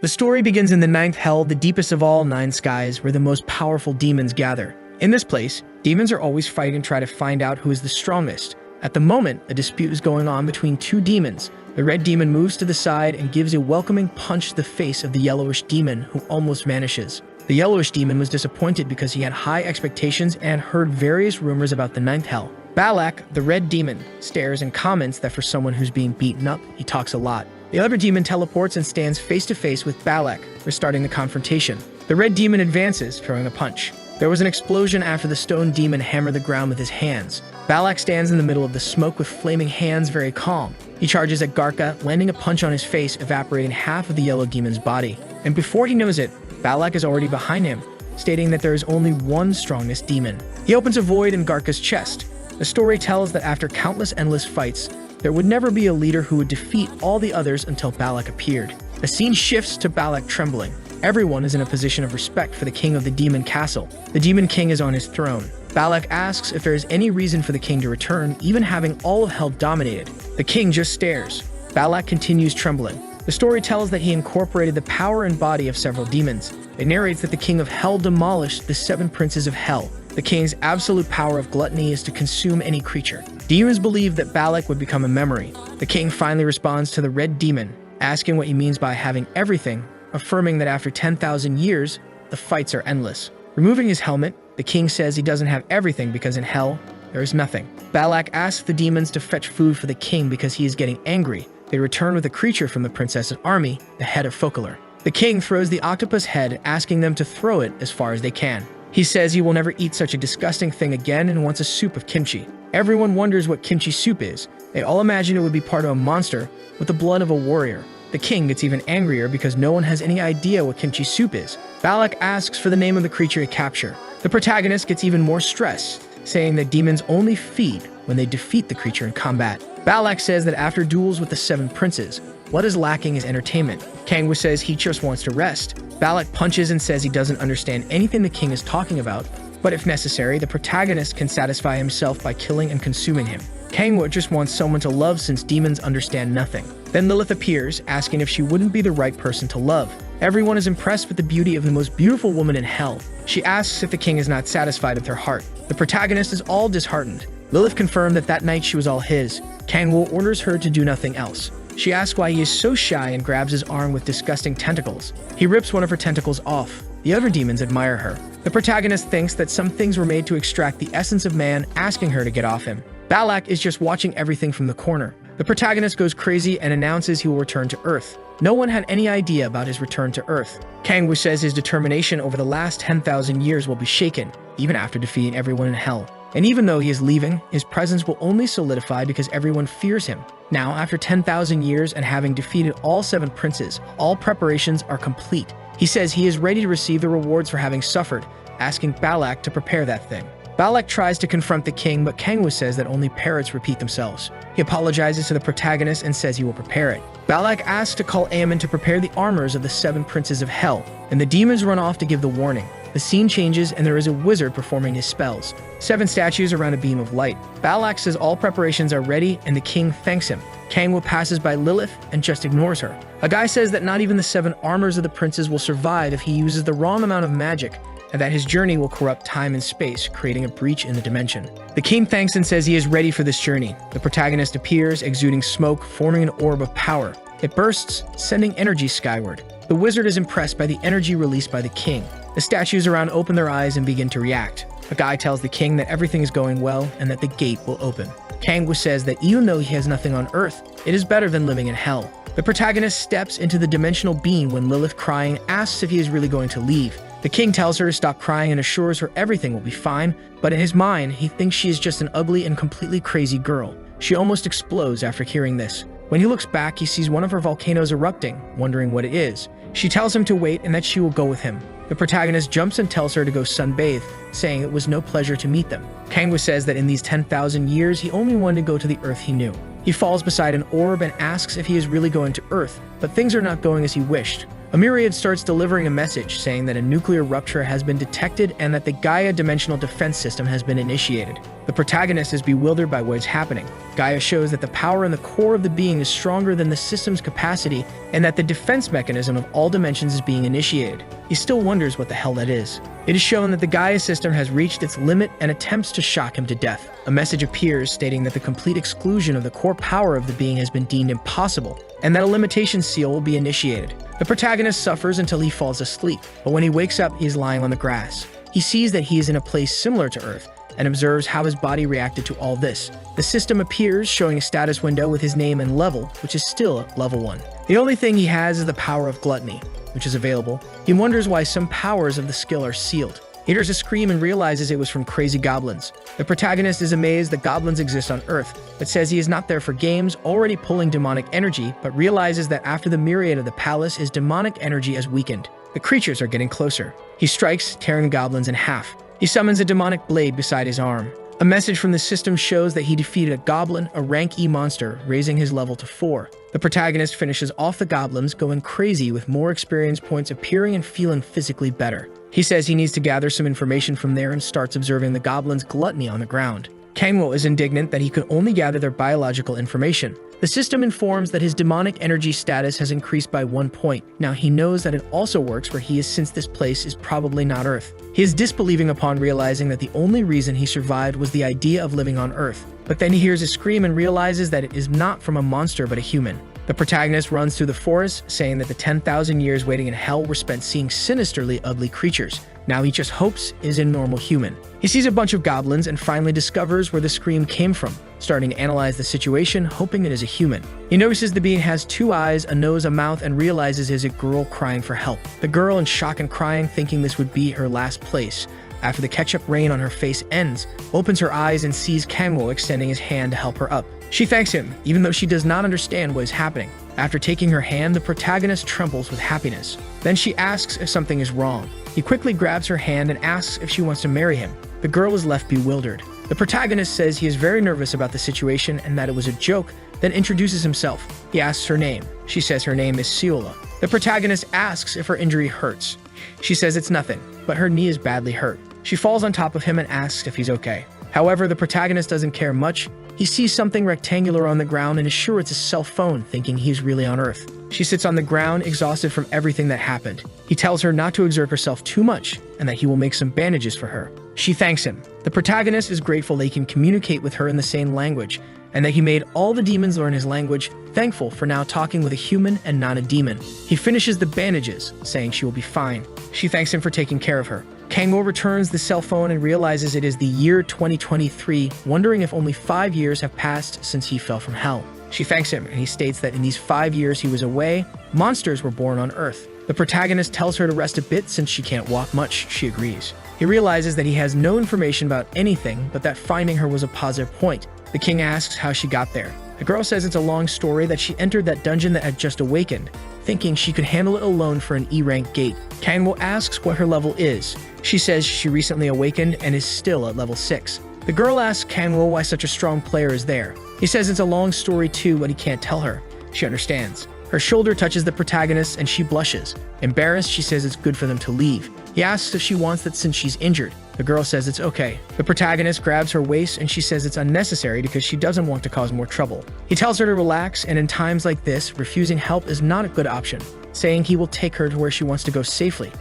The story begins in the ninth hell, the deepest of all 9 skies, where the most powerful demons gather. In this place, demons are always fighting to try to find out who is the strongest. At the moment, a dispute is going on between 2 demons. The red demon moves to the side and gives a welcoming punch to the face of the yellowish demon, who almost vanishes. The yellowish demon was disappointed because he had high expectations and heard various rumors about the ninth hell. Balak, the red demon, stares and comments that for someone who's being beaten up, he talks a lot. The other demon teleports and stands face to face with Balak, restarting the confrontation. The red demon advances, throwing a punch. There was an explosion after the stone demon hammered the ground with his hands. Balak stands in the middle of the smoke with flaming hands, very calm. He charges at Garka, landing a punch on his face, evaporating half of the yellow demon's body. And before he knows it, Balak is already behind him, stating that there is only one strongest demon. He opens a void in Garka's chest. The story tells that after countless endless fights, there would never be a leader who would defeat all the others until Balak appeared. The scene shifts to Balak trembling. Everyone is in a position of respect for the king of the demon castle. The demon king is on his throne. Balak asks if there is any reason for the king to return, even having all of hell dominated. The king just stares. Balak continues trembling. The story tells that he incorporated the power and body of several demons. It narrates that the king of hell demolished the 7 princes of hell. The king's absolute power of gluttony is to consume any creature. Demons believe that Balak would become a memory. The king finally responds to the red demon, asking what he means by having everything, affirming that after 10,000 years, the fights are endless. Removing his helmet, the king says he doesn't have everything because in hell, there is nothing. Balak asks the demons to fetch food for the king because he is getting angry. They return with a creature from the princess's army, the head of HEALER. The king throws the octopus head, asking them to throw it as far as they can. He says he will never eat such a disgusting thing again and wants a soup of kimchi. Everyone wonders what kimchi soup is. They all imagine it would be part of a monster with the blood of a warrior. The king gets even angrier because no one has any idea what kimchi soup is. Balak asks for the name of the creature to capture. The protagonist gets even more stressed, saying that demons only feed when they defeat the creature in combat. Balak says that after duels with the 7 princes, what is lacking is entertainment. Kangwa says he just wants to rest. Balak punches and says he doesn't understand anything the king is talking about, but if necessary, the protagonist can satisfy himself by killing and consuming him. Kangwa just wants someone to love since demons understand nothing. Then Lilith appears, asking if she wouldn't be the right person to love. Everyone is impressed with the beauty of the most beautiful woman in hell. She asks if the king is not satisfied with her heart. The protagonist is all disheartened. Lilith confirmed that that night she was all his. Kangwa orders her to do nothing else. She asks why he is so shy and grabs his arm with disgusting tentacles. He rips one of her tentacles off. The other demons admire her. The protagonist thinks that some things were made to extract the essence of man, asking her to get off him. Balak is just watching everything from the corner. The protagonist goes crazy and announces he will return to Earth. No one had any idea about his return to Earth. Kangwa says his determination over the last 10,000 years will be shaken, even after defeating everyone in hell. And even though he is leaving, his presence will only solidify because everyone fears him. Now, after 10,000 years and having defeated all 7 princes, all preparations are complete. He says he is ready to receive the rewards for having suffered, asking Balak to prepare that thing. Balak tries to confront the king, but Kangwa says that only parrots repeat themselves. He apologizes to the protagonist and says he will prepare it. Balak asks to call Ammon to prepare the armors of the 7 princes of hell, and the demons run off to give the warning. The scene changes and there is a wizard performing his spells. 7 statues around a beam of light. Balak says all preparations are ready and the king thanks him. Kangwa passes by Lilith and just ignores her. A guy says that not even the 7 armors of the princes will survive if he uses the wrong amount of magic, and that his journey will corrupt time and space, creating a breach in the dimension. The king thanks and says he is ready for this journey. The protagonist appears, exuding smoke, forming an orb of power. It bursts, sending energy skyward. The wizard is impressed by the energy released by the king. The statues around open their eyes and begin to react. A guy tells the king that everything is going well and that the gate will open. Kangwa says that even though he has nothing on Earth, it is better than living in hell. The protagonist steps into the dimensional beam when Lilith, crying, asks if he is really going to leave. The king tells her to stop crying and assures her everything will be fine, but in his mind, he thinks she is just an ugly and completely crazy girl. She almost explodes after hearing this. When he looks back, he sees one of her volcanoes erupting, wondering what it is. She tells him to wait and that she will go with him. The protagonist jumps and tells her to go sunbathe, saying it was no pleasure to meet them. Kangwa says that in these 10,000 years, he only wanted to go to the Earth he knew. He falls beside an orb and asks if he is really going to Earth, but things are not going as he wished. A myriad starts delivering a message saying that a nuclear rupture has been detected and that the Gaia dimensional defense system has been initiated. The protagonist is bewildered by what is happening. Gaia shows that the power in the core of the being is stronger than the system's capacity and that the defense mechanism of all dimensions is being initiated. He still wonders what the hell that is. It is shown that the Gaia system has reached its limit and attempts to shock him to death. A message appears stating that the complete exclusion of the core power of the being has been deemed impossible, and that a limitation seal will be initiated. The protagonist suffers until he falls asleep, but when he wakes up, he is lying on the grass. He sees that he is in a place similar to Earth, and observes how his body reacted to all this. The system appears, showing a status window with his name and level, which is still at level 1. The only thing he has is the power of gluttony, which is available. He wonders why some powers of the skill are sealed. He hears a scream and realizes it was from crazy goblins. The protagonist is amazed that goblins exist on Earth, but says he is not there for games, already pulling demonic energy, but realizes that after the myriad of the palace, his demonic energy has weakened. The creatures are getting closer. He strikes, tearing the goblins in half. He summons a demonic blade beside his arm. A message from the system shows that he defeated a goblin, a rank E monster, raising his level to 4. The protagonist finishes off the goblins, going crazy with more experience points appearing and feeling physically better. He says he needs to gather some information from there and starts observing the goblins' gluttony on the ground. Kangwo is indignant that he could only gather their biological information. The system informs that his demonic energy status has increased by 1 point. Now he knows that it also works where he is, since this place is probably not Earth. He is disbelieving upon realizing that the only reason he survived was the idea of living on Earth. But then he hears a scream and realizes that it is not from a monster but a human. The protagonist runs through the forest, saying that the 10,000 years waiting in hell were spent seeing sinisterly ugly creatures. Now he just hopes is a normal human. He sees a bunch of goblins and finally discovers where the scream came from, starting to analyze the situation, hoping it is a human. He notices the being has 2 eyes, a nose, a mouth, and realizes it is a girl crying for help. The girl, in shock and crying, thinking this would be her last place, after the ketchup rain on her face ends, opens her eyes and sees Kangwo extending his hand to help her up. She thanks him, even though she does not understand what is happening. After taking her hand, the protagonist trembles with happiness. Then she asks if something is wrong. He quickly grabs her hand and asks if she wants to marry him. The girl is left bewildered. The protagonist says he is very nervous about the situation and that it was a joke, then introduces himself. He asks her name. She says her name is Seola. The protagonist asks if her injury hurts. She says it's nothing, but her knee is badly hurt. She falls on top of him and asks if he's okay. However, the protagonist doesn't care much. He sees something rectangular on the ground and is sure it's a cell phone, thinking he's really on Earth. She sits on the ground, exhausted from everything that happened. He tells her not to exert herself too much and that he will make some bandages for her. She thanks him. The protagonist is grateful that he can communicate with her in the same language and that he made all the demons learn his language, thankful for now talking with a human and not a demon. He finishes the bandages, saying she will be fine. She thanks him for taking care of her. Kangwo returns the cell phone and realizes it is the year 2023, wondering if only 5 years have passed since he fell from hell. She thanks him, and he states that in these 5 years he was away, monsters were born on Earth. The protagonist tells her to rest a bit since she can't walk much. She agrees. He realizes that he has no information about anything, but that finding her was a positive point. The king asks how she got there. The girl says it's a long story, that she entered that dungeon that had just awakened, thinking she could handle it alone for an E-rank gate. Kangwo asks what her level is. She says she recently awakened and is still at level 6. The girl asks Kangwo why such a strong player is there. He says it's a long story too, but he can't tell her. She understands. Her shoulder touches the protagonist and she blushes. Embarrassed, she says it's good for them to leave. He asks if she wants that since she's injured. The girl says it's okay. The protagonist grabs her waist and she says it's unnecessary because she doesn't want to cause more trouble. He tells her to relax, and in times like this, refusing help is not a good option, saying he will take her to where she wants to go safely.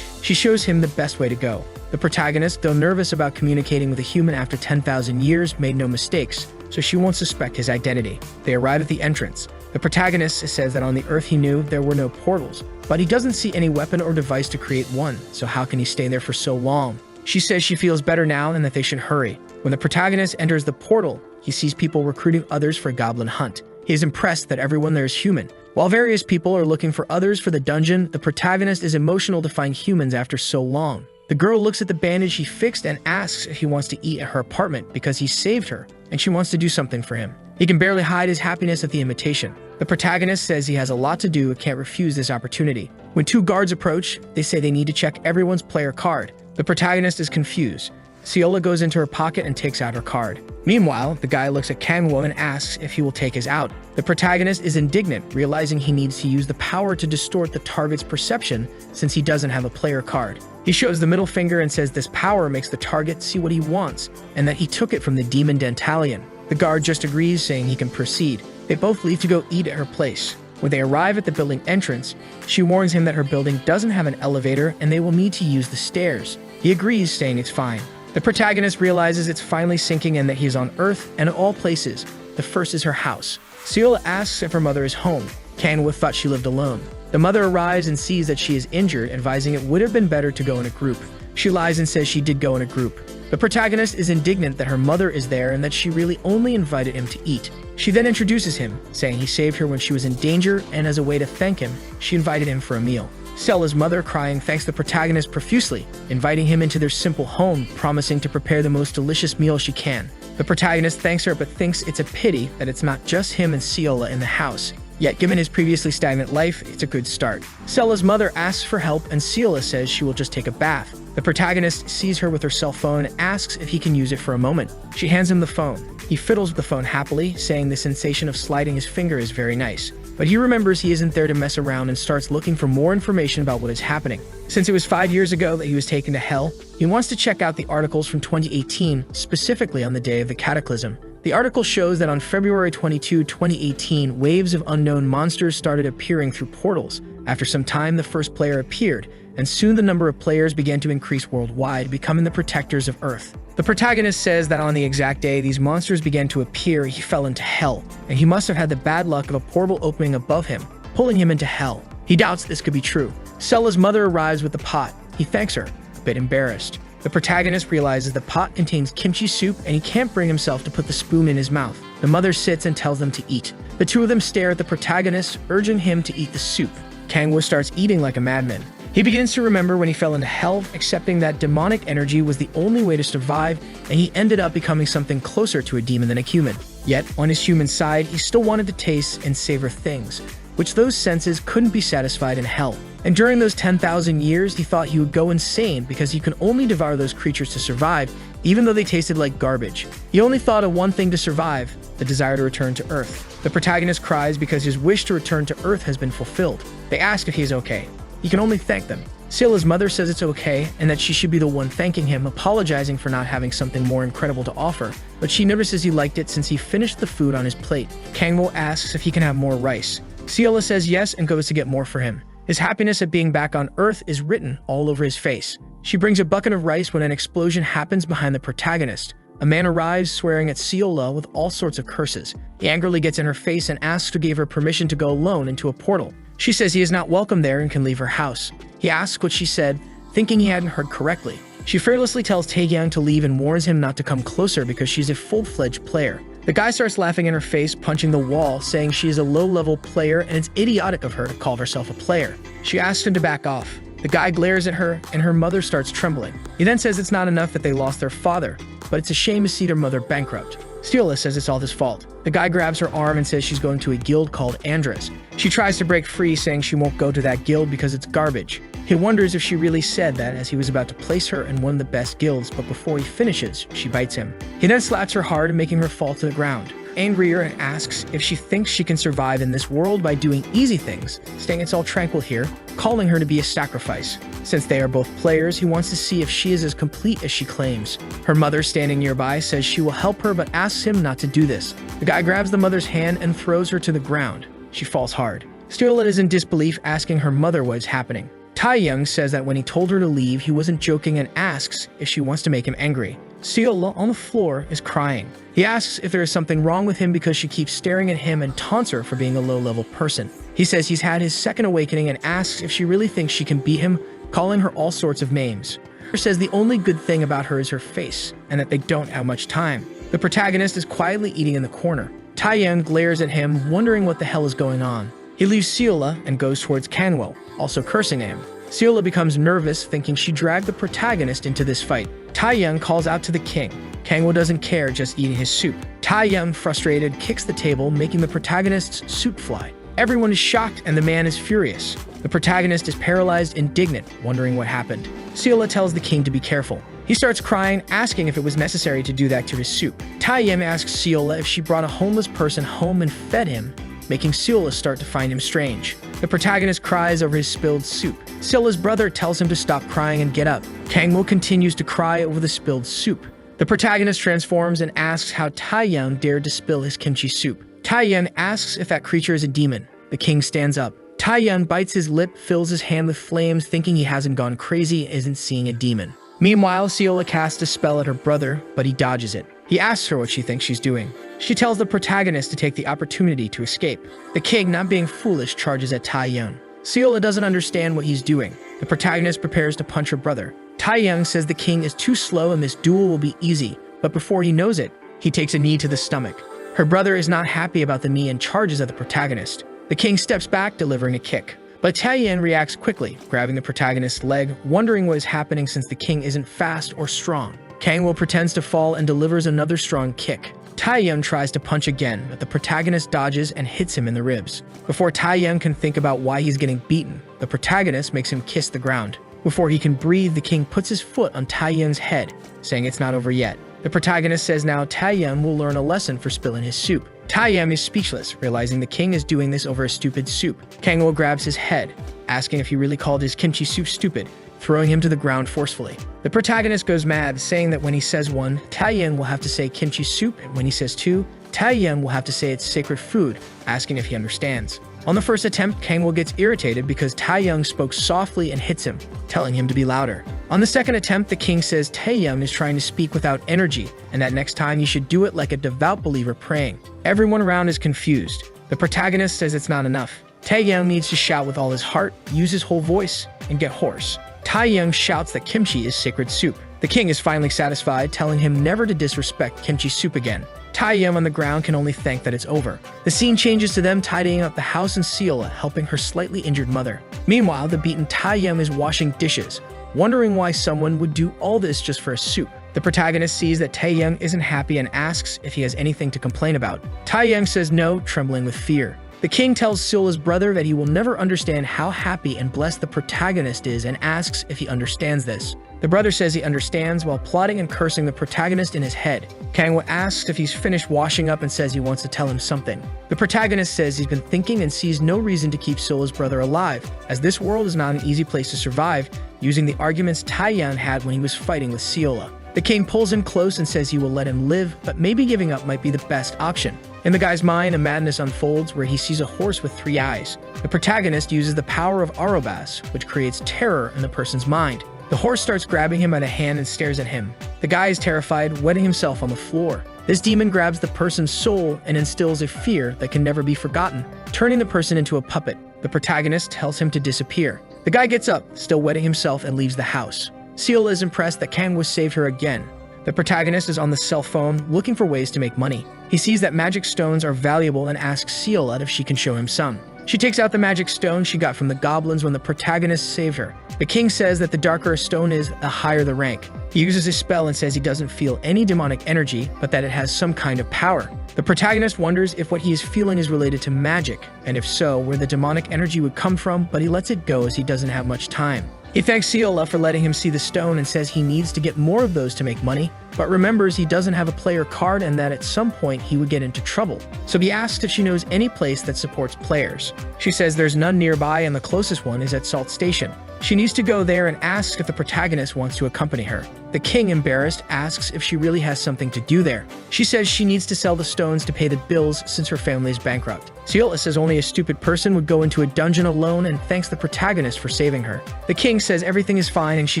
She shows him the best way to go. The protagonist, though nervous about communicating with a human after 10,000 years, made no mistakes, so she won't suspect his identity. They arrive at the entrance. The protagonist says that on the Earth he knew there were no portals, but he doesn't see any weapon or device to create one, so how can he stay there for so long? She says she feels better now and that they should hurry. When the protagonist enters the portal, he sees people recruiting others for a goblin hunt. He is impressed that everyone there is human. While various people are looking for others for the dungeon, the protagonist is emotional to find humans after so long. The girl looks at the bandage he fixed and asks if he wants to eat at her apartment because he saved her, and she wants to do something for him. He can barely hide his happiness at the invitation. The protagonist says he has a lot to do and can't refuse this opportunity. When 2 guards approach, they say they need to check everyone's player card. The protagonist is confused, Seola goes into her pocket and takes out her card. Meanwhile, the guy looks at Kangwo and asks if he will take his out. The protagonist is indignant, realizing he needs to use the power to distort the target's perception since he doesn't have a player card. He shows the middle finger and says this power makes the target see what he wants, and that he took it from the demon Dantalion. The guard just agrees, saying he can proceed. They both leave to go eat at her place. When they arrive at the building entrance, she warns him that her building doesn't have an elevator and they will need to use the stairs. He agrees, saying it's fine. The protagonist realizes it's finally sinking in that he is on Earth, and of all places, the first is her house. Seola asks if her mother is home. Kangwo thought she lived alone. The mother arrives and sees that she is injured, advising it would have been better to go in a group. She lies and says she did go in a group. The protagonist is indignant that her mother is there and that she really only invited him to eat. She then introduces him, saying he saved her when she was in danger, and as a way to thank him, she invited him for a meal. Sella's mother, crying, thanks the protagonist profusely, inviting him into their simple home, promising to prepare the most delicious meal she can. The protagonist thanks her but thinks it's a pity that it's not just him and Seola in the house. Yet, given his previously stagnant life, it's a good start. Sella's mother asks for help and Seola says she will just take a bath. The protagonist sees her with her cell phone and asks if he can use it for a moment. She hands him the phone. He fiddles with the phone happily, saying the sensation of sliding his finger is very nice. But he remembers he isn't there to mess around and starts looking for more information about what is happening. Since it was 5 years ago that he was taken to hell, he wants to check out the articles from 2018, specifically on the day of the cataclysm. The article shows that on February 22, 2018, waves of unknown monsters started appearing through portals. After some time, the first player appeared, and soon the number of players began to increase worldwide, becoming the protectors of Earth. The protagonist says that on the exact day these monsters began to appear, he fell into hell, and he must have had the bad luck of a portal opening above him, pulling him into hell. He doubts this could be true. Sella's mother arrives with the pot. He thanks her, a bit embarrassed. The protagonist realizes the pot contains kimchi soup and he can't bring himself to put the spoon in his mouth. The mother sits and tells them to eat. The two of them stare at the protagonist, urging him to eat the soup. Kangwo starts eating like a madman. He begins to remember when he fell into hell, accepting that demonic energy was the only way to survive, and he ended up becoming something closer to a demon than a human. Yet, on his human side, he still wanted to taste and savor things, which those senses couldn't be satisfied in hell. And during those 10,000 years, he thought he would go insane because he could only devour those creatures to survive, even though they tasted like garbage. He only thought of one thing to survive, the desire to return to Earth. The protagonist cries because his wish to return to Earth has been fulfilled. They ask if he is okay. He can only thank them. Seola's mother says it's okay and that she should be the one thanking him, apologizing for not having something more incredible to offer, but she notices he liked it since he finished the food on his plate. Kangwo asks if he can have more rice. Seola says yes and goes to get more for him. His happiness at being back on Earth is written all over his face. She brings a bucket of rice when an explosion happens behind the protagonist. A man arrives swearing at Seola with all sorts of curses. He angrily gets in her face and asks to give her permission to go alone into a portal. She says he is not welcome there and can leave her house. He asks what she said, thinking he hadn't heard correctly. She fearlessly tells Taehyung to leave and warns him not to come closer because she's a full-fledged player. The guy starts laughing in her face, punching the wall, saying she is a low-level player and it's idiotic of her to call herself a player. She asks him to back off. The guy glares at her and her mother starts trembling. He then says it's not enough that they lost their father, but it's a shame to see their mother bankrupt. Seola says it's all his fault. The guy grabs her arm and says she's going to a guild called Andres. She tries to break free, saying she won't go to that guild because it's garbage. He wonders if she really said that as he was about to place her in one of the best guilds, but before he finishes, she bites him. He then slaps her hard, making her fall to the ground. Angrier, and asks if she thinks she can survive in this world by doing easy things, saying it's all tranquil here, calling her to be a sacrifice. Since they are both players, he wants to see if she is as complete as she claims. Her mother, standing nearby, says she will help her but asks him not to do this. The guy grabs the mother's hand and throws her to the ground. She falls hard. Seola is in disbelief, asking her mother what is happening. Taehyung says that when he told her to leave, he wasn't joking and asks if she wants to make him angry. Seola, on the floor, is crying. He asks if there is something wrong with him because she keeps staring at him and taunts her for being a low-level person. He says he's had his second awakening and asks if she really thinks she can beat him, calling her all sorts of names. He says the only good thing about her is her face, and that they don't have much time. The protagonist is quietly eating in the corner. Taehyung glares at him, wondering what the hell is going on. He leaves Seola and goes towards Kangwo, also cursing at him. Seola becomes nervous, thinking she dragged the protagonist into this fight. Taehyung calls out to the king. Kangwo doesn't care, just eating his soup. Taehyung, frustrated, kicks the table, making the protagonist's soup fly. Everyone is shocked and the man is furious. The protagonist is paralyzed, indignant, wondering what happened. Seola tells the king to be careful. He starts crying, asking if it was necessary to do that to his soup. Taeyang asks Seola if she brought a homeless person home and fed him, making Seola start to find him strange. The protagonist cries over his spilled soup. Seola's brother tells him to stop crying and get up. Kangwoo continues to cry over the spilled soup. The protagonist transforms and asks how Taeyang dared to spill his kimchi soup. Taeyang asks if that creature is a demon. The king stands up. Taeyang bites his lip, fills his hand with flames, thinking he hasn't gone crazy and isn't seeing a demon. Meanwhile, Seola casts a spell at her brother, but he dodges it. He asks her what she thinks she's doing. She tells the protagonist to take the opportunity to escape. The king, not being foolish, charges at Taeyang. Seola doesn't understand what he's doing. The protagonist prepares to punch her brother. Taeyang says the king is too slow and this duel will be easy, but before he knows it, he takes a knee to the stomach. Her brother is not happy about the knee and charges at the protagonist. The king steps back, delivering a kick. But Taeyang reacts quickly, grabbing the protagonist's leg, wondering what is happening since the king isn't fast or strong. Kangwoo pretends to fall and delivers another strong kick. Taeyang tries to punch again, but the protagonist dodges and hits him in the ribs. Before Taeyang can think about why he's getting beaten, the protagonist makes him kiss the ground. Before he can breathe, the king puts his foot on Taeyang's head, saying it's not over yet. The protagonist says now Taeyang will learn a lesson for spilling his soup. Taeyang is speechless, realizing the king is doing this over a stupid soup. Kangwoo grabs his head, asking if he really called his kimchi soup stupid, throwing him to the ground forcefully. The protagonist goes mad, saying that when he says 1, Taeyang will have to say kimchi soup, and when he says 2, Taeyang will have to say it's sacred food, asking if he understands. On the first attempt, Kangwoo gets irritated because Taeyang spoke softly and hits him, telling him to be louder. On the second attempt, the king says Taeyang is trying to speak without energy, and that next time you should do it like a devout believer praying. Everyone around is confused. The protagonist says it's not enough. Taeyang needs to shout with all his heart, use his whole voice, and get hoarse. Taeyang shouts that kimchi is sacred soup. The king is finally satisfied, telling him never to disrespect kimchi soup again. Taeyang on the ground can only thank that it's over. The scene changes to them tidying up the house and Seola helping her slightly injured mother. Meanwhile, the beaten Taeyang is washing dishes, wondering why someone would do all this just for a soup. The protagonist sees that Taeyang isn't happy and asks if he has anything to complain about. Taeyang says no, trembling with fear. The king tells Seola's brother that he will never understand how happy and blessed the protagonist is and asks if he understands this. The brother says he understands while plotting and cursing the protagonist in his head. Kangwoo asks if he's finished washing up and says he wants to tell him something. The protagonist says he's been thinking and sees no reason to keep Seola's brother alive, as this world is not an easy place to survive, using the arguments Taeyang had when he was fighting with Seola. The king pulls him close and says he will let him live, but maybe giving up might be the best option. In the guy's mind, a madness unfolds where he sees a horse with 3 eyes. The protagonist uses the power of Arobas, which creates terror in the person's mind. The horse starts grabbing him by the hand and stares at him. The guy is terrified, wetting himself on the floor. This demon grabs the person's soul and instills a fear that can never be forgotten, turning the person into a puppet. The protagonist tells him to disappear. The guy gets up, still wetting himself, and leaves the house. Seola is impressed that Kangwoo saved her again. The protagonist is on the cell phone, looking for ways to make money. He sees that magic stones are valuable and asks Seola if she can show him some. She takes out the magic stone she got from the goblins when the protagonist saved her. The king says that the darker a stone is, the higher the rank. He uses his spell and says he doesn't feel any demonic energy, but that it has some kind of power. The protagonist wonders if what he is feeling is related to magic, and if so, where the demonic energy would come from, but he lets it go as he doesn't have much time. He thanks Seola for letting him see the stone and says he needs to get more of those to make money, but remembers he doesn't have a player card and that at some point he would get into trouble. So he asks if she knows any place that supports players. She says there's none nearby and the closest one is at Salt Station. She needs to go there and asks if the protagonist wants to accompany her. The king, embarrassed, asks if she really has something to do there. She says she needs to sell the stones to pay the bills since her family is bankrupt. Seola says only a stupid person would go into a dungeon alone and thanks the protagonist for saving her. The king says everything is fine and she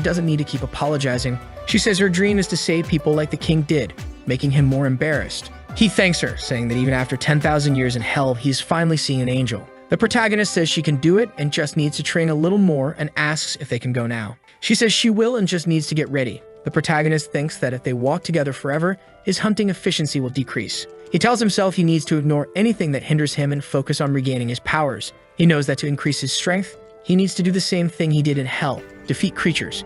doesn't need to keep apologizing. She says her dream is to save people like the king did, making him more embarrassed. He thanks her, saying that even after 10,000 years in hell, he's finally seeing an angel. The protagonist says she can do it and just needs to train a little more and asks if they can go now. She says she will and just needs to get ready. The protagonist thinks that if they walk together forever, his hunting efficiency will decrease. He tells himself he needs to ignore anything that hinders him and focus on regaining his powers. He knows that to increase his strength, he needs to do the same thing he did in hell, defeat creatures.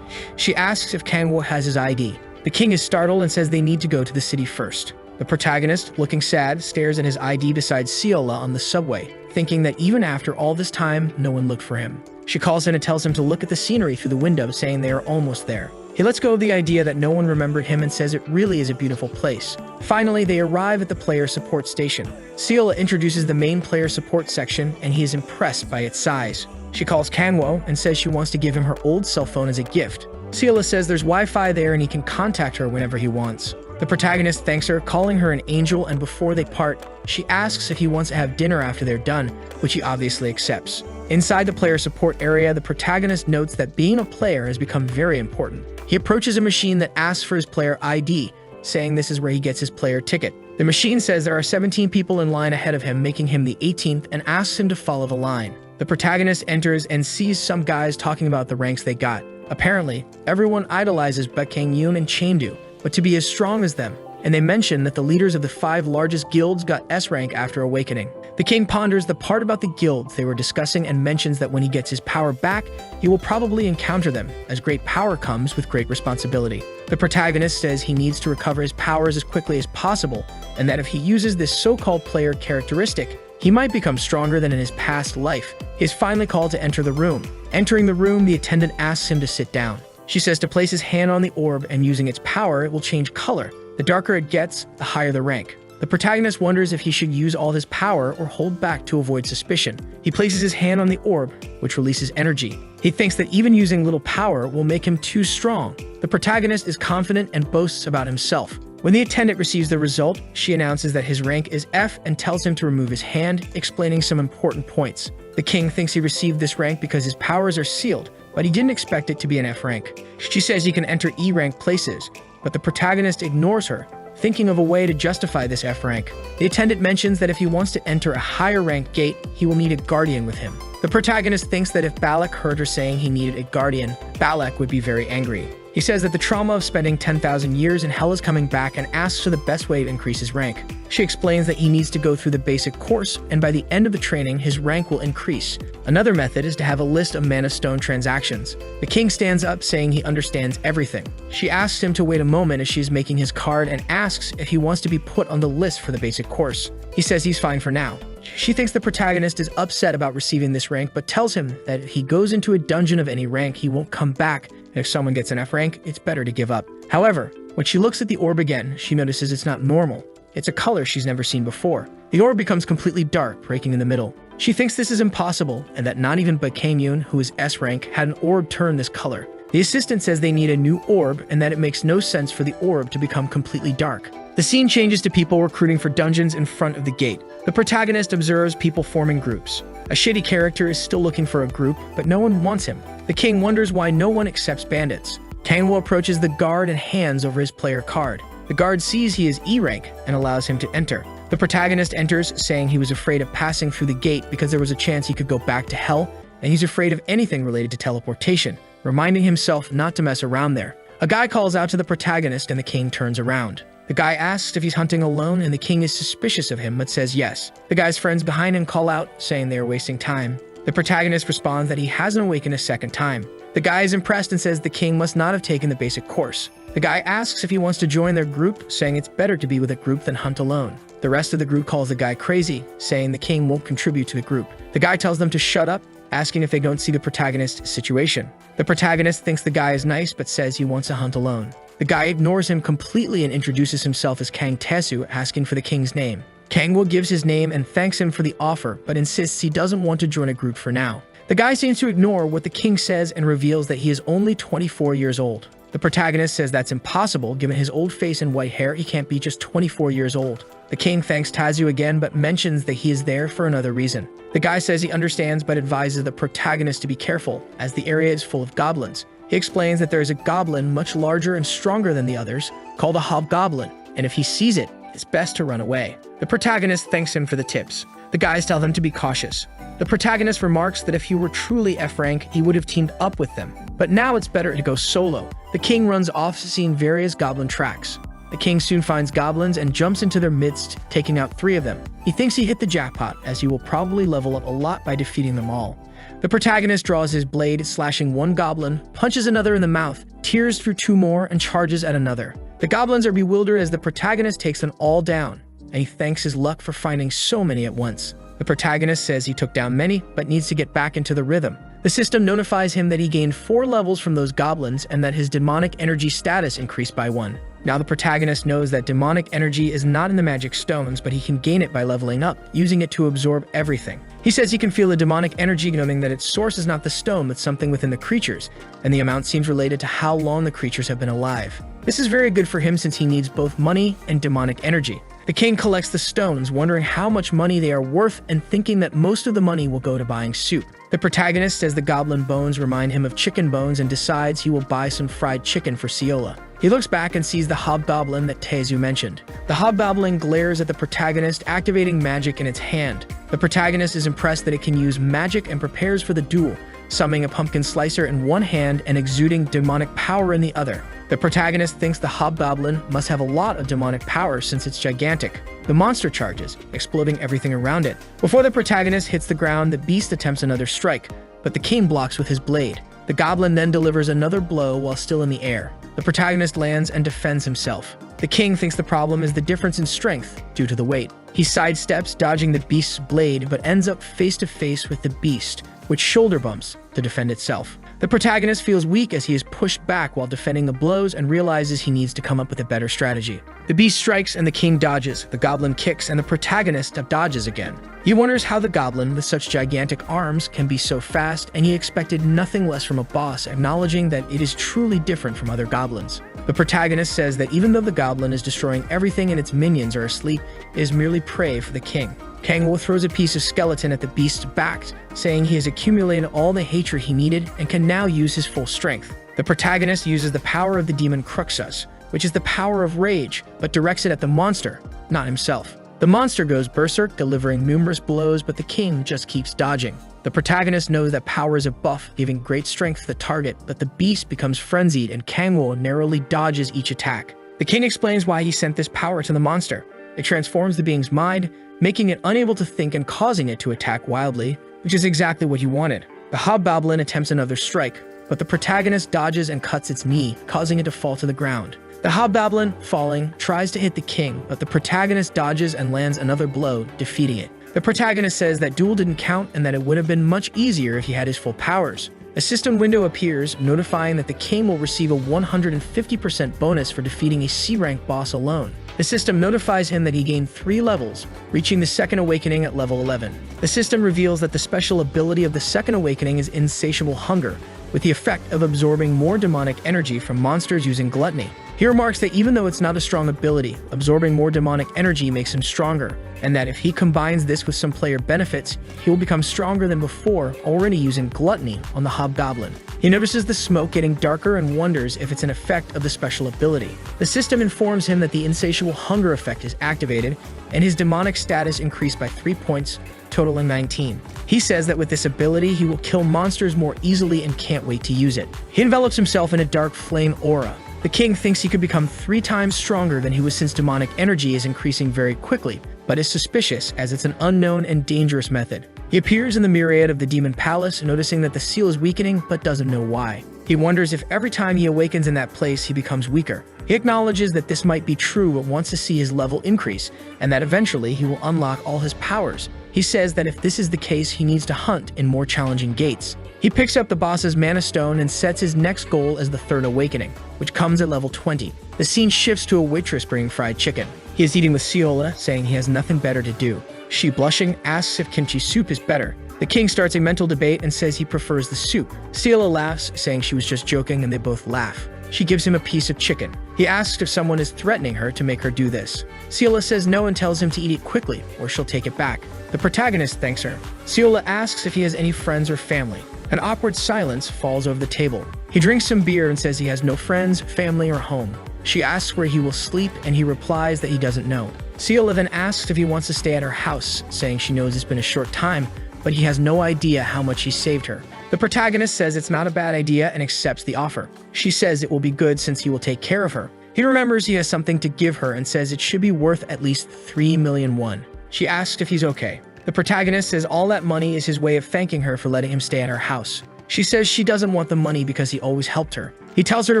She asks if Kangwoo has his ID. The king is startled and says they need to go to the city first. The protagonist, looking sad, stares at his ID beside Seola on the subway, thinking that even after all this time, no one looked for him. She calls in and tells him to look at the scenery through the window, saying they are almost there. He lets go of the idea that no one remembered him and says it really is a beautiful place. Finally, they arrive at the player support station. Seola introduces the main player support section, and he is impressed by its size. She calls Kangwo and says she wants to give him her old cell phone as a gift. Seola says there's Wi-Fi there and he can contact her whenever he wants. The protagonist thanks her, calling her an angel, and before they part, she asks if he wants to have dinner after they're done, which he obviously accepts. Inside the player support area, the protagonist notes that being a player has become very important. He approaches a machine that asks for his player ID, saying this is where he gets his player ticket. The machine says there are 17 people in line ahead of him, making him the 18th, and asks him to follow the line. The protagonist enters and sees some guys talking about the ranks they got. Apparently, everyone idolizes Baekhyun and Chaindu, but to be as strong as them, and they mention that the leaders of the 5 largest guilds got S rank after awakening. The king ponders the part about the guilds they were discussing and mentions that when he gets his power back, he will probably encounter them, as great power comes with great responsibility. The protagonist says he needs to recover his powers as quickly as possible, and that if he uses this so-called player characteristic, he might become stronger than in his past life. He is finally called to enter the room. Entering the room, the attendant asks him to sit down. She says to place his hand on the orb, and using its power, it will change color. The darker it gets, the higher the rank. The protagonist wonders if he should use all his power or hold back to avoid suspicion. He places his hand on the orb, which releases energy. He thinks that even using little power will make him too strong. The protagonist is confident and boasts about himself. When the attendant receives the result, she announces that his rank is F and tells him to remove his hand, explaining some important points. The king thinks he received this rank because his powers are sealed, but he didn't expect it to be an F rank. She says he can enter E rank places, but the protagonist ignores her, thinking of a way to justify this F rank. The attendant mentions that if he wants to enter a higher rank gate, he will need a guardian with him. The protagonist thinks that if Balak heard her saying he needed a guardian, Balak would be very angry. He says that the trauma of spending 10,000 years in hell is coming back and asks for the best way to increase his rank. She explains that he needs to go through the basic course, and by the end of the training, his rank will increase. Another method is to have a list of mana stone transactions. The king stands up, saying he understands everything. She asks him to wait a moment as she is making his card and asks if he wants to be put on the list for the basic course. He says he's fine for now. She thinks the protagonist is upset about receiving this rank, but tells him that if he goes into a dungeon of any rank, he won't come back. And if someone gets an F rank, it's better to give up. However, when she looks at the orb again, she notices it's not normal. It's a color she's never seen before. The orb becomes completely dark, breaking in the middle. She thinks this is impossible, and that not even Baekhyun, who is S rank, had an orb turn this color. The assistant says they need a new orb, and that it makes no sense for the orb to become completely dark. The scene changes to people recruiting for dungeons in front of the gate. The protagonist observes people forming groups. A shitty character is still looking for a group, but no one wants him. The king wonders why no one accepts bandits. Kangwo approaches the guard and hands over his player card. The guard sees he is E rank and allows him to enter. The protagonist enters, saying he was afraid of passing through the gate because there was a chance he could go back to hell, and he's afraid of anything related to teleportation, reminding himself not to mess around there. A guy calls out to the protagonist and the king turns around. The guy asks if he's hunting alone, and the king is suspicious of him but says yes. The guy's friends behind him call out, saying they are wasting time. The protagonist responds that he hasn't awakened a second time. The guy is impressed and says the king must not have taken the basic course. The guy asks if he wants to join their group, saying it's better to be with a group than hunt alone. The rest of the group calls the guy crazy, saying the king won't contribute to the group. The guy tells them to shut up, asking if they don't see the protagonist's situation. The protagonist thinks the guy is nice but says he wants to hunt alone. The guy ignores him completely and introduces himself as Kang Tesu, asking for the king's name. Kangwo gives his name and thanks him for the offer, but insists he doesn't want to join a group for now. The guy seems to ignore what the king says and reveals that he is only 24 years old. The protagonist says that's impossible, given his old face and white hair, he can't be just 24 years old. The king thanks Tazu again, but mentions that he is there for another reason. The guy says he understands, but advises the protagonist to be careful, as the area is full of goblins. He explains that there is a goblin much larger and stronger than the others, called a hobgoblin, and if he sees it, it's best to run away. The protagonist thanks him for the tips. The guys tell them to be cautious. The protagonist remarks that if he were truly F rank, he would have teamed up with them. But now it's better to go solo. The king runs off, seeing various goblin tracks. The king soon finds goblins and jumps into their midst, taking out 3 of them. He thinks he hit the jackpot, as he will probably level up a lot by defeating them all. The protagonist draws his blade, slashing one goblin, punches another in the mouth, tears through 2 more, and charges at another. The goblins are bewildered as the protagonist takes them all down, and he thanks his luck for finding so many at once. The protagonist says he took down many, but needs to get back into the rhythm. The system notifies him that he gained 4 levels from those goblins and that his demonic energy status increased by 1. Now the protagonist knows that demonic energy is not in the magic stones, but he can gain it by leveling up, using it to absorb everything. He says he can feel the demonic energy, knowing that its source is not the stone, but something within the creatures, and the amount seems related to how long the creatures have been alive. This is very good for him since he needs both money and demonic energy. The king collects the stones, wondering how much money they are worth and thinking that most of the money will go to buying soup. The protagonist says the goblin bones remind him of chicken bones and decides he will buy some fried chicken for Ciola. He looks back and sees the hobgoblin that Tezu mentioned. The hobgoblin glares at the protagonist, activating magic in its hand. The protagonist is impressed that it can use magic and prepares for the duel, summoning a pumpkin slicer in one hand and exuding demonic power in the other. The protagonist thinks the hobgoblin must have a lot of demonic power since it's gigantic. The monster charges, exploding everything around it. Before the protagonist hits the ground, the beast attempts another strike, but the king blocks with his blade. The goblin then delivers another blow while still in the air. The protagonist lands and defends himself. The king thinks the problem is the difference in strength due to the weight. He sidesteps, dodging the beast's blade, but ends up face to face with the beast, which shoulder bumps to defend itself. The protagonist feels weak as he is pushed back while defending the blows and realizes he needs to come up with a better strategy. The beast strikes and the king dodges, the goblin kicks, and the protagonist dodges again. He wonders how the goblin, with such gigantic arms, can be so fast, and he expected nothing less from a boss, acknowledging that it is truly different from other goblins. The protagonist says that even though the goblin is destroying everything and its minions are asleep, it is merely prey for the king. Kangwoo throws a piece of skeleton at the beast's back, saying he has accumulated all the hatred he needed and can now use his full strength. The protagonist uses the power of the demon Cruxus, which is the power of rage, but directs it at the monster, not himself. The monster goes berserk, delivering numerous blows, but the king just keeps dodging. The protagonist knows that power is a buff, giving great strength to the target, but the beast becomes frenzied and Kangwoo narrowly dodges each attack. The king explains why he sent this power to the monster. It transforms the being's mind, making it unable to think and causing it to attack wildly, which is exactly what he wanted. The hobgoblin attempts another strike, but the protagonist dodges and cuts its knee, causing it to fall to the ground. The hobgoblin, falling, tries to hit the king, but the protagonist dodges and lands another blow, defeating it. The protagonist says that duel didn't count and that it would have been much easier if he had his full powers. A system window appears, notifying that the king will receive a 150% bonus for defeating a C-rank boss alone. The system notifies him that he gained 3 levels, reaching the second awakening at level 11. The system reveals that the special ability of the second awakening is insatiable hunger, with the effect of absorbing more demonic energy from monsters using gluttony. He remarks that even though it's not a strong ability, absorbing more demonic energy makes him stronger, and that if he combines this with some player benefits, he will become stronger than before, already using gluttony on the hobgoblin. He notices the smoke getting darker and wonders if it's an effect of the special ability. The system informs him that the insatiable hunger effect is activated, and his demonic status increased by 3 points, totaling 19. He says that with this ability, he will kill monsters more easily and can't wait to use it. He envelops himself in a dark flame aura. The king thinks he could become 3 times stronger than he was since demonic energy is increasing very quickly, but is suspicious as it's an unknown and dangerous method. He appears in the myriad of the demon palace, noticing that the seal is weakening but doesn't know why. He wonders if every time he awakens in that place he becomes weaker. He acknowledges that this might be true but wants to see his level increase, and that eventually he will unlock all his powers. He says that if this is the case, he needs to hunt in more challenging gates. He picks up the boss's mana stone and sets his next goal as the third awakening, which comes at level 20. The scene shifts to a waitress bringing fried chicken. He is eating with Ciola, saying he has nothing better to do. She, blushing, asks if kimchi soup is better. The king starts a mental debate and says he prefers the soup. Ciola laughs, saying she was just joking, and they both laugh. She gives him a piece of chicken. He asks if someone is threatening her to make her do this. Ciola says no and tells him to eat it quickly, or she'll take it back. The protagonist thanks her. Ciola asks if he has any friends or family. An awkward silence falls over the table. He drinks some beer and says he has no friends, family, or home. She asks where he will sleep, and he replies that he doesn't know. Ciola then asks if he wants to stay at her house, saying she knows it's been a short time, but he has no idea how much he saved her. The protagonist says it's not a bad idea and accepts the offer. She says it will be good since he will take care of her. He remembers he has something to give her and says it should be worth at least 3 million won. She asks if he's okay. The protagonist says all that money is his way of thanking her for letting him stay at her house. She says she doesn't want the money because he always helped her. He tells her to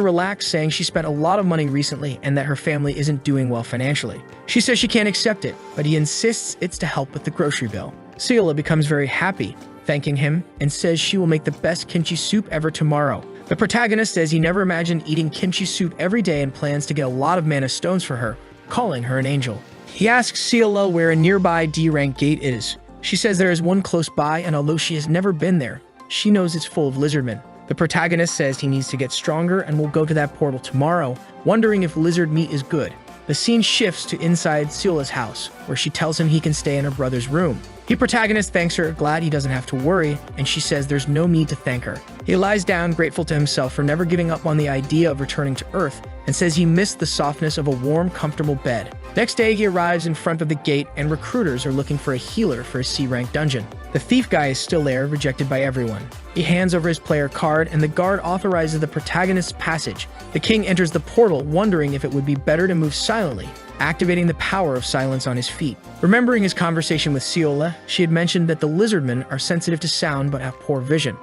relax, saying she spent a lot of money recently and that her family isn't doing well financially. She says she can't accept it, but he insists it's to help with the grocery bill. HEALER becomes very happy, thanking him, and says she will make the best kimchi soup ever tomorrow. The protagonist says he never imagined eating kimchi soup every day and plans to get a lot of mana stones for her, calling her an angel. He asks HEALER where a nearby D-rank gate is. She says there is one close by, and although she has never been there, she knows it's full of lizardmen. The protagonist says he needs to get stronger and will go to that portal tomorrow, wondering if lizard meat is good. The scene shifts to inside HEALER's house, where she tells him he can stay in her brother's room. The protagonist thanks her, glad he doesn't have to worry, and she says there's no need to thank her. He lies down, grateful to himself for never giving up on the idea of returning to Earth, and says he missed the softness of a warm, comfortable bed. Next day, he arrives in front of the gate, and recruiters are looking for a healer for a C-rank dungeon. The thief guy is still there, rejected by everyone. He hands over his player card, and the guard authorizes the protagonist's passage. The king enters the portal, wondering if it would be better to move silently, activating the power of silence on his feet. Remembering his conversation with HEALER, she had mentioned that the lizardmen are sensitive to sound but have poor vision.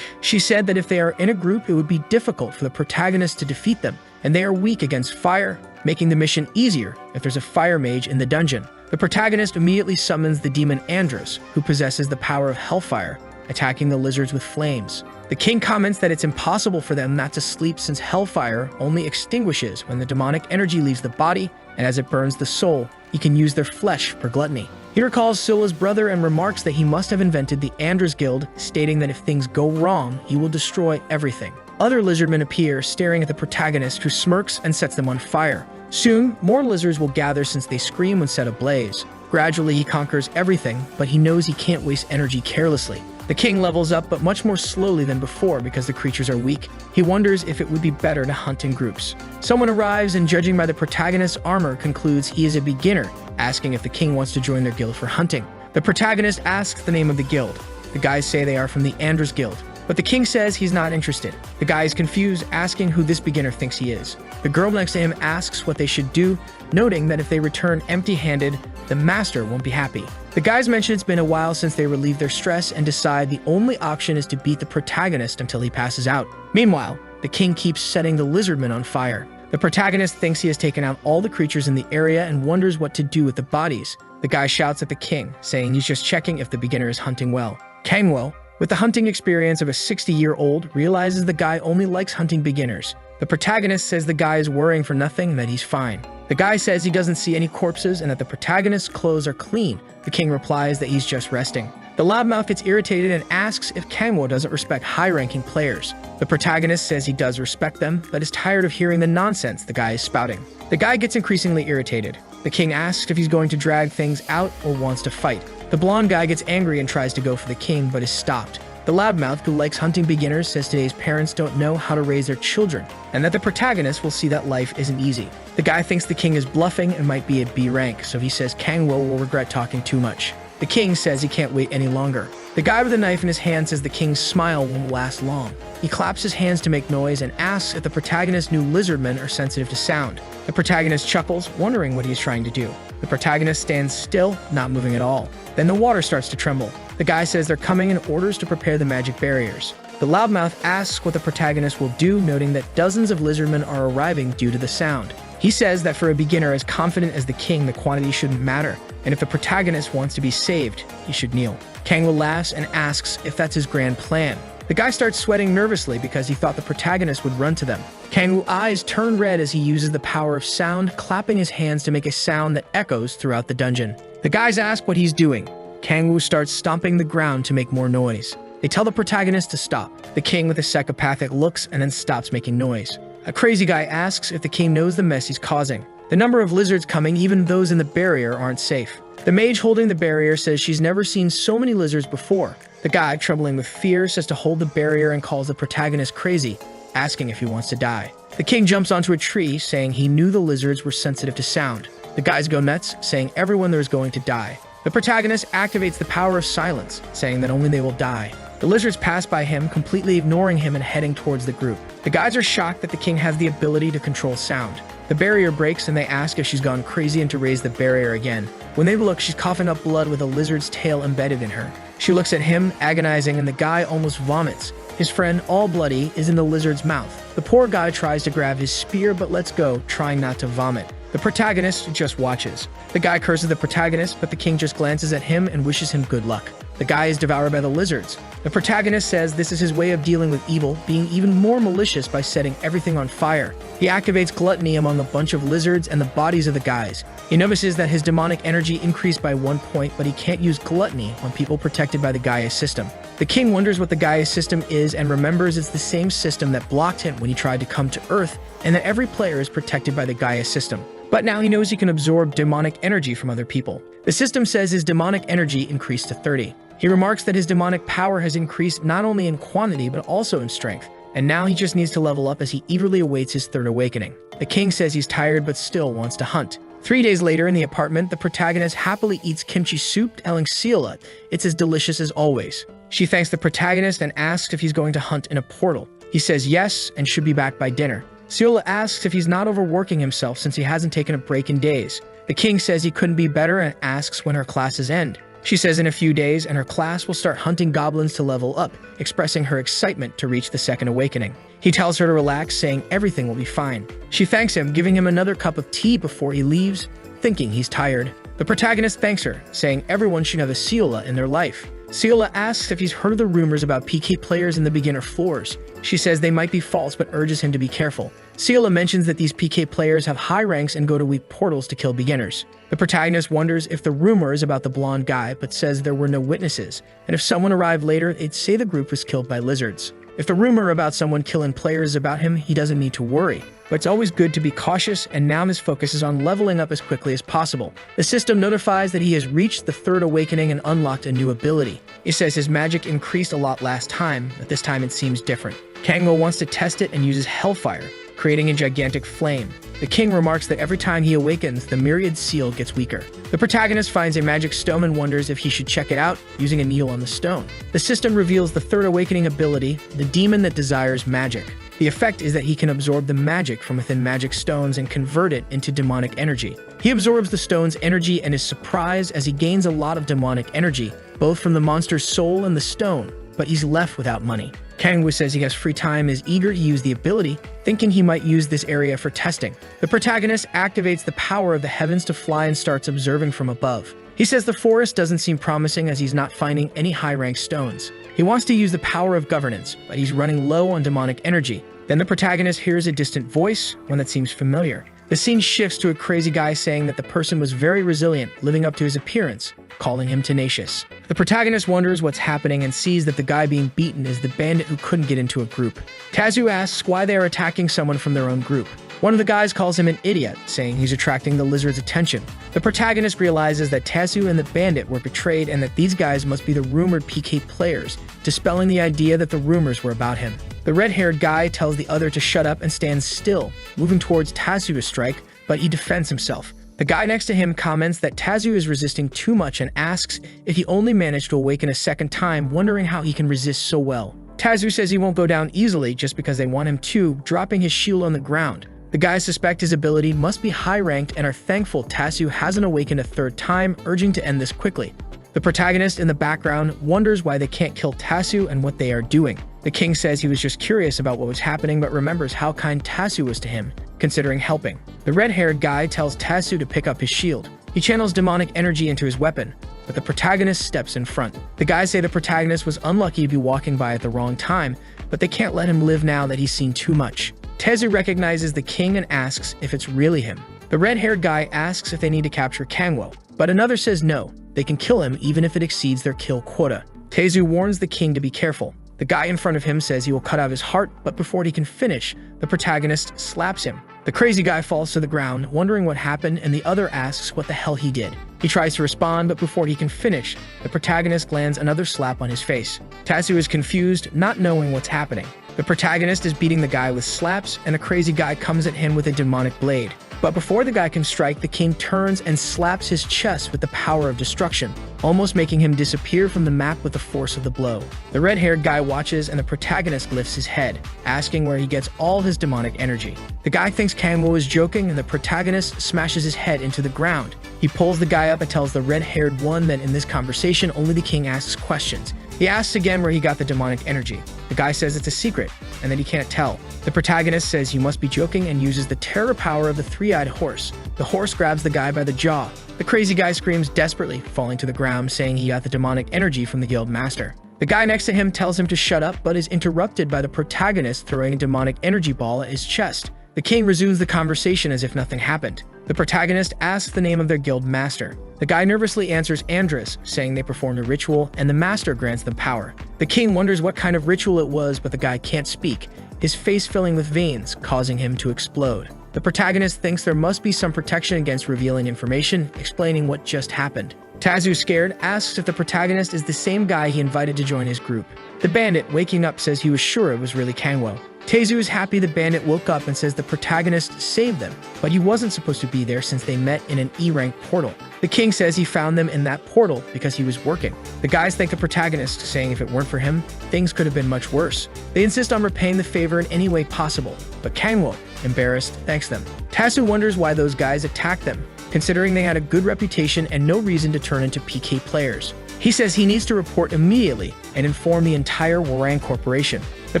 She said that if they are in a group, it would be difficult for the protagonist to defeat them, and they are weak against fire, making the mission easier if there's a fire mage in the dungeon. The protagonist immediately summons the demon Andros, who possesses the power of hellfire, attacking the lizards with flames. The king comments that it's impossible for them not to sleep since hellfire only extinguishes when the demonic energy leaves the body, and as it burns the soul, he can use their flesh for gluttony. He recalls HEALER's brother and remarks that he must have invented the Andros Guild, stating that if things go wrong, he will destroy everything. Other lizardmen appear, staring at the protagonist, who smirks and sets them on fire. Soon, more lizards will gather since they scream when set ablaze. Gradually, he conquers everything, but he knows he can't waste energy carelessly. The king levels up, but much more slowly than before because the creatures are weak. He wonders if it would be better to hunt in groups. Someone arrives and, judging by the protagonist's armor, concludes he is a beginner, asking if the king wants to join their guild for hunting. The protagonist asks the name of the guild. The guys say they are from the Andros Guild, but the king says he's not interested. The guy is confused, asking who this beginner thinks he is. The girl next to him asks what they should do, noting that if they return empty-handed, the master won't be happy. The guys mention it's been a while since they relieve their stress and decide the only option is to beat the protagonist until he passes out. Meanwhile, the king keeps setting the lizardmen on fire. The protagonist thinks he has taken out all the creatures in the area and wonders what to do with the bodies. The guy shouts at the king, saying he's just checking if the beginner is hunting well. Kangwo, with the hunting experience of a 60-year-old, realizes the guy only likes hunting beginners. The protagonist says the guy is worrying for nothing and that he's fine. The guy says he doesn't see any corpses and that the protagonist's clothes are clean. The king replies that he's just resting. The loudmouth gets irritated and asks if Kangwo doesn't respect high-ranking players. The protagonist says he does respect them, but is tired of hearing the nonsense the guy is spouting. The guy gets increasingly irritated. The king asks if he's going to drag things out or wants to fight. The blonde guy gets angry and tries to go for the king, but is stopped. The loudmouth, who likes hunting beginners, says today's parents don't know how to raise their children, and that the protagonist will see that life isn't easy. The guy thinks the king is bluffing and might be at B rank, so he says Kangwo will regret talking too much. The king says he can't wait any longer. The guy with the knife in his hand says the king's smile won't last long. He claps his hands to make noise and asks if the protagonist knew lizardmen are sensitive to sound. The protagonist chuckles, wondering what he's trying to do. The protagonist stands still, not moving at all. Then the water starts to tremble. The guy says they're coming and orders to prepare the magic barriers. The loudmouth asks what the protagonist will do, noting that dozens of lizardmen are arriving due to the sound. He says that for a beginner as confident as the king, the quantity shouldn't matter, and if the protagonist wants to be saved, he should kneel. Kangwo laughs and asks if that's his grand plan. The guy starts sweating nervously because he thought the protagonist would run to them. Kangwo's eyes turn red as he uses the power of sound, clapping his hands to make a sound that echoes throughout the dungeon. The guys ask what he's doing. Kangwo starts stomping the ground to make more noise. They tell the protagonist to stop. The king, with a psychopathic, looks and then stops making noise. A crazy guy asks if the king knows the mess he's causing. The number of lizards coming, even those in the barrier, aren't safe. The mage holding the barrier says she's never seen so many lizards before. The guy, trembling with fear, says to hold the barrier and calls the protagonist crazy, asking if he wants to die. The king jumps onto a tree, saying he knew the lizards were sensitive to sound. The guys go nuts, saying everyone there is going to die. The protagonist activates the power of silence, saying that only they will die. The lizards pass by him, completely ignoring him and heading towards the group. The guys are shocked that the king has the ability to control sound. The barrier breaks and they ask if she's gone crazy and to raise the barrier again. When they look, she's coughing up blood with a lizard's tail embedded in her. She looks at him, agonizing, and the guy almost vomits, His friend, all bloody, is in the lizard's mouth. The poor guy tries to grab his spear but lets go, trying not to vomit. The protagonist just watches. The guy curses the protagonist, but the king just glances at him and wishes him good luck. The guy is devoured by the lizards. The protagonist says this is his way of dealing with evil, being even more malicious by setting everything on fire. He activates gluttony among a bunch of lizards and the bodies of the guys. He notices that his demonic energy increased by 1 point, but he can't use gluttony on people protected by the Gaia system. The king wonders what the Gaia system is and remembers it's the same system that blocked him when he tried to come to Earth, and that every player is protected by the Gaia system. But now he knows he can absorb demonic energy from other people. The system says his demonic energy increased to 30. He remarks that his demonic power has increased not only in quantity but also in strength, and now he just needs to level up as he eagerly awaits his third awakening. The king says he's tired but still wants to hunt. 3 days later in the apartment, the protagonist happily eats kimchi soup, telling Seela it's as delicious as always. She thanks the protagonist and asks if he's going to hunt in a portal. He says yes and should be back by dinner. Seela asks if he's not overworking himself since he hasn't taken a break in days. The king says he couldn't be better and asks when her classes end. She says in a few days and her class will start hunting goblins to level up, expressing her excitement to reach the second awakening. He tells her to relax, saying everything will be fine. She thanks him, giving him another cup of tea before he leaves, thinking he's tired. The protagonist thanks her, saying everyone should have a Seela in their life. Seela asks if he's heard of the rumors about PK players in the beginner floors. She says they might be false but urges him to be careful. Seela mentions that these PK players have high ranks and go to weak portals to kill beginners. The protagonist wonders if the rumor is about the blonde guy but says there were no witnesses, and if someone arrived later, they'd say the group was killed by lizards. If the rumor about someone killing players is about him, he doesn't need to worry. But it's always good to be cautious, and now his focus is on leveling up as quickly as possible. The system notifies that he has reached the third awakening and unlocked a new ability. It says his magic increased a lot last time, but this time it seems different. Kangol wants to test it and uses Hellfire, creating a gigantic flame. The king remarks that every time he awakens, the myriad seal gets weaker. The protagonist finds a magic stone and wonders if he should check it out, using a needle on the stone. The system reveals the third awakening ability, the demon that desires magic. The effect is that he can absorb the magic from within magic stones and convert it into demonic energy. He absorbs the stone's energy and is surprised as he gains a lot of demonic energy, both from the monster's soul and the stone, but he's left without money. Kangwoo says he has free time and is eager to use the ability, thinking he might use this area for testing. The protagonist activates the power of the heavens to fly and starts observing from above. He says the forest doesn't seem promising as he's not finding any high-rank stones. He wants to use the power of governance, but he's running low on demonic energy. Then the protagonist hears a distant voice, one that seems familiar. The scene shifts to a crazy guy saying that the person was very resilient, living up to his appearance, calling him tenacious. The protagonist wonders what's happening and sees that the guy being beaten is the bandit who couldn't get into a group. Tazu asks why they are attacking someone from their own group. One of the guys calls him an idiot, saying he's attracting the lizard's attention. The protagonist realizes that Tazu and the bandit were betrayed and that these guys must be the rumored PK players, dispelling the idea that the rumors were about him. The red-haired guy tells the other to shut up and stand still, moving towards Tazu to strike, but he defends himself. The guy next to him comments that Tazu is resisting too much and asks if he only managed to awaken a second time, wondering how he can resist so well. Tazu says he won't go down easily just because they want him to, dropping his shield on the ground. The guys suspect his ability must be high-ranked and are thankful Tazu hasn't awakened a third time, urging to end this quickly. The protagonist in the background wonders why they can't kill Tazu and what they are doing. The king says he was just curious about what was happening but remembers how kind Tazu was to him, considering helping. The red-haired guy tells Tazu to pick up his shield. He channels demonic energy into his weapon, but the protagonist steps in front. The guys say the protagonist was unlucky to be walking by at the wrong time, but they can't let him live now that he's seen too much. Tazu recognizes the king and asks if it's really him. The red-haired guy asks if they need to capture Kangwo, but another says no, they can kill him even if it exceeds their kill quota. Tazu warns the king to be careful. The guy in front of him says he will cut out his heart, but before he can finish, the protagonist slaps him. The crazy guy falls to the ground, wondering what happened, and the other asks what the hell he did. He tries to respond, but before he can finish, the protagonist lands another slap on his face. Tazu is confused, not knowing what's happening. The protagonist is beating the guy with slaps, and the crazy guy comes at him with a demonic blade. But before the guy can strike, the king turns and slaps his chest with the power of destruction, almost making him disappear from the map with the force of the blow. The red-haired guy watches and the protagonist lifts his head, asking where he gets all his demonic energy. The guy thinks Kangwo is joking and the protagonist smashes his head into the ground. He pulls the guy up and tells the red-haired one that in this conversation only the king asks questions. He asks again where he got the demonic energy. The guy says it's a secret, and that he can't tell. The protagonist says you must be joking and uses the terror power of the three-eyed horse. The horse grabs the guy by the jaw. The crazy guy screams desperately, falling to the ground, saying he got the demonic energy from the guild master. The guy next to him tells him to shut up, but is interrupted by the protagonist throwing a demonic energy ball at his chest. The king resumes the conversation as if nothing happened. The protagonist asks the name of their guild master. The guy nervously answers Andres, saying they performed a ritual and the master grants them power. The king wonders what kind of ritual it was, but the guy can't speak, his face filling with veins, causing him to explode. The protagonist thinks there must be some protection against revealing information, explaining what just happened. Tazu, scared, asks if the protagonist is the same guy he invited to join his group. The bandit, waking up, says he was sure it was really Kangwo. Tazu is happy the bandit woke up and says the protagonist saved them, but he wasn't supposed to be there since they met in an E-rank portal. The king says he found them in that portal because he was working. The guys thank the protagonist, saying if it weren't for him, things could have been much worse. They insist on repaying the favor in any way possible, but Kangwo, embarrassed, thanks them. Tazu wonders why those guys attacked them, considering they had a good reputation and no reason to turn into PK players. He says he needs to report immediately and inform the entire Warang Corporation. The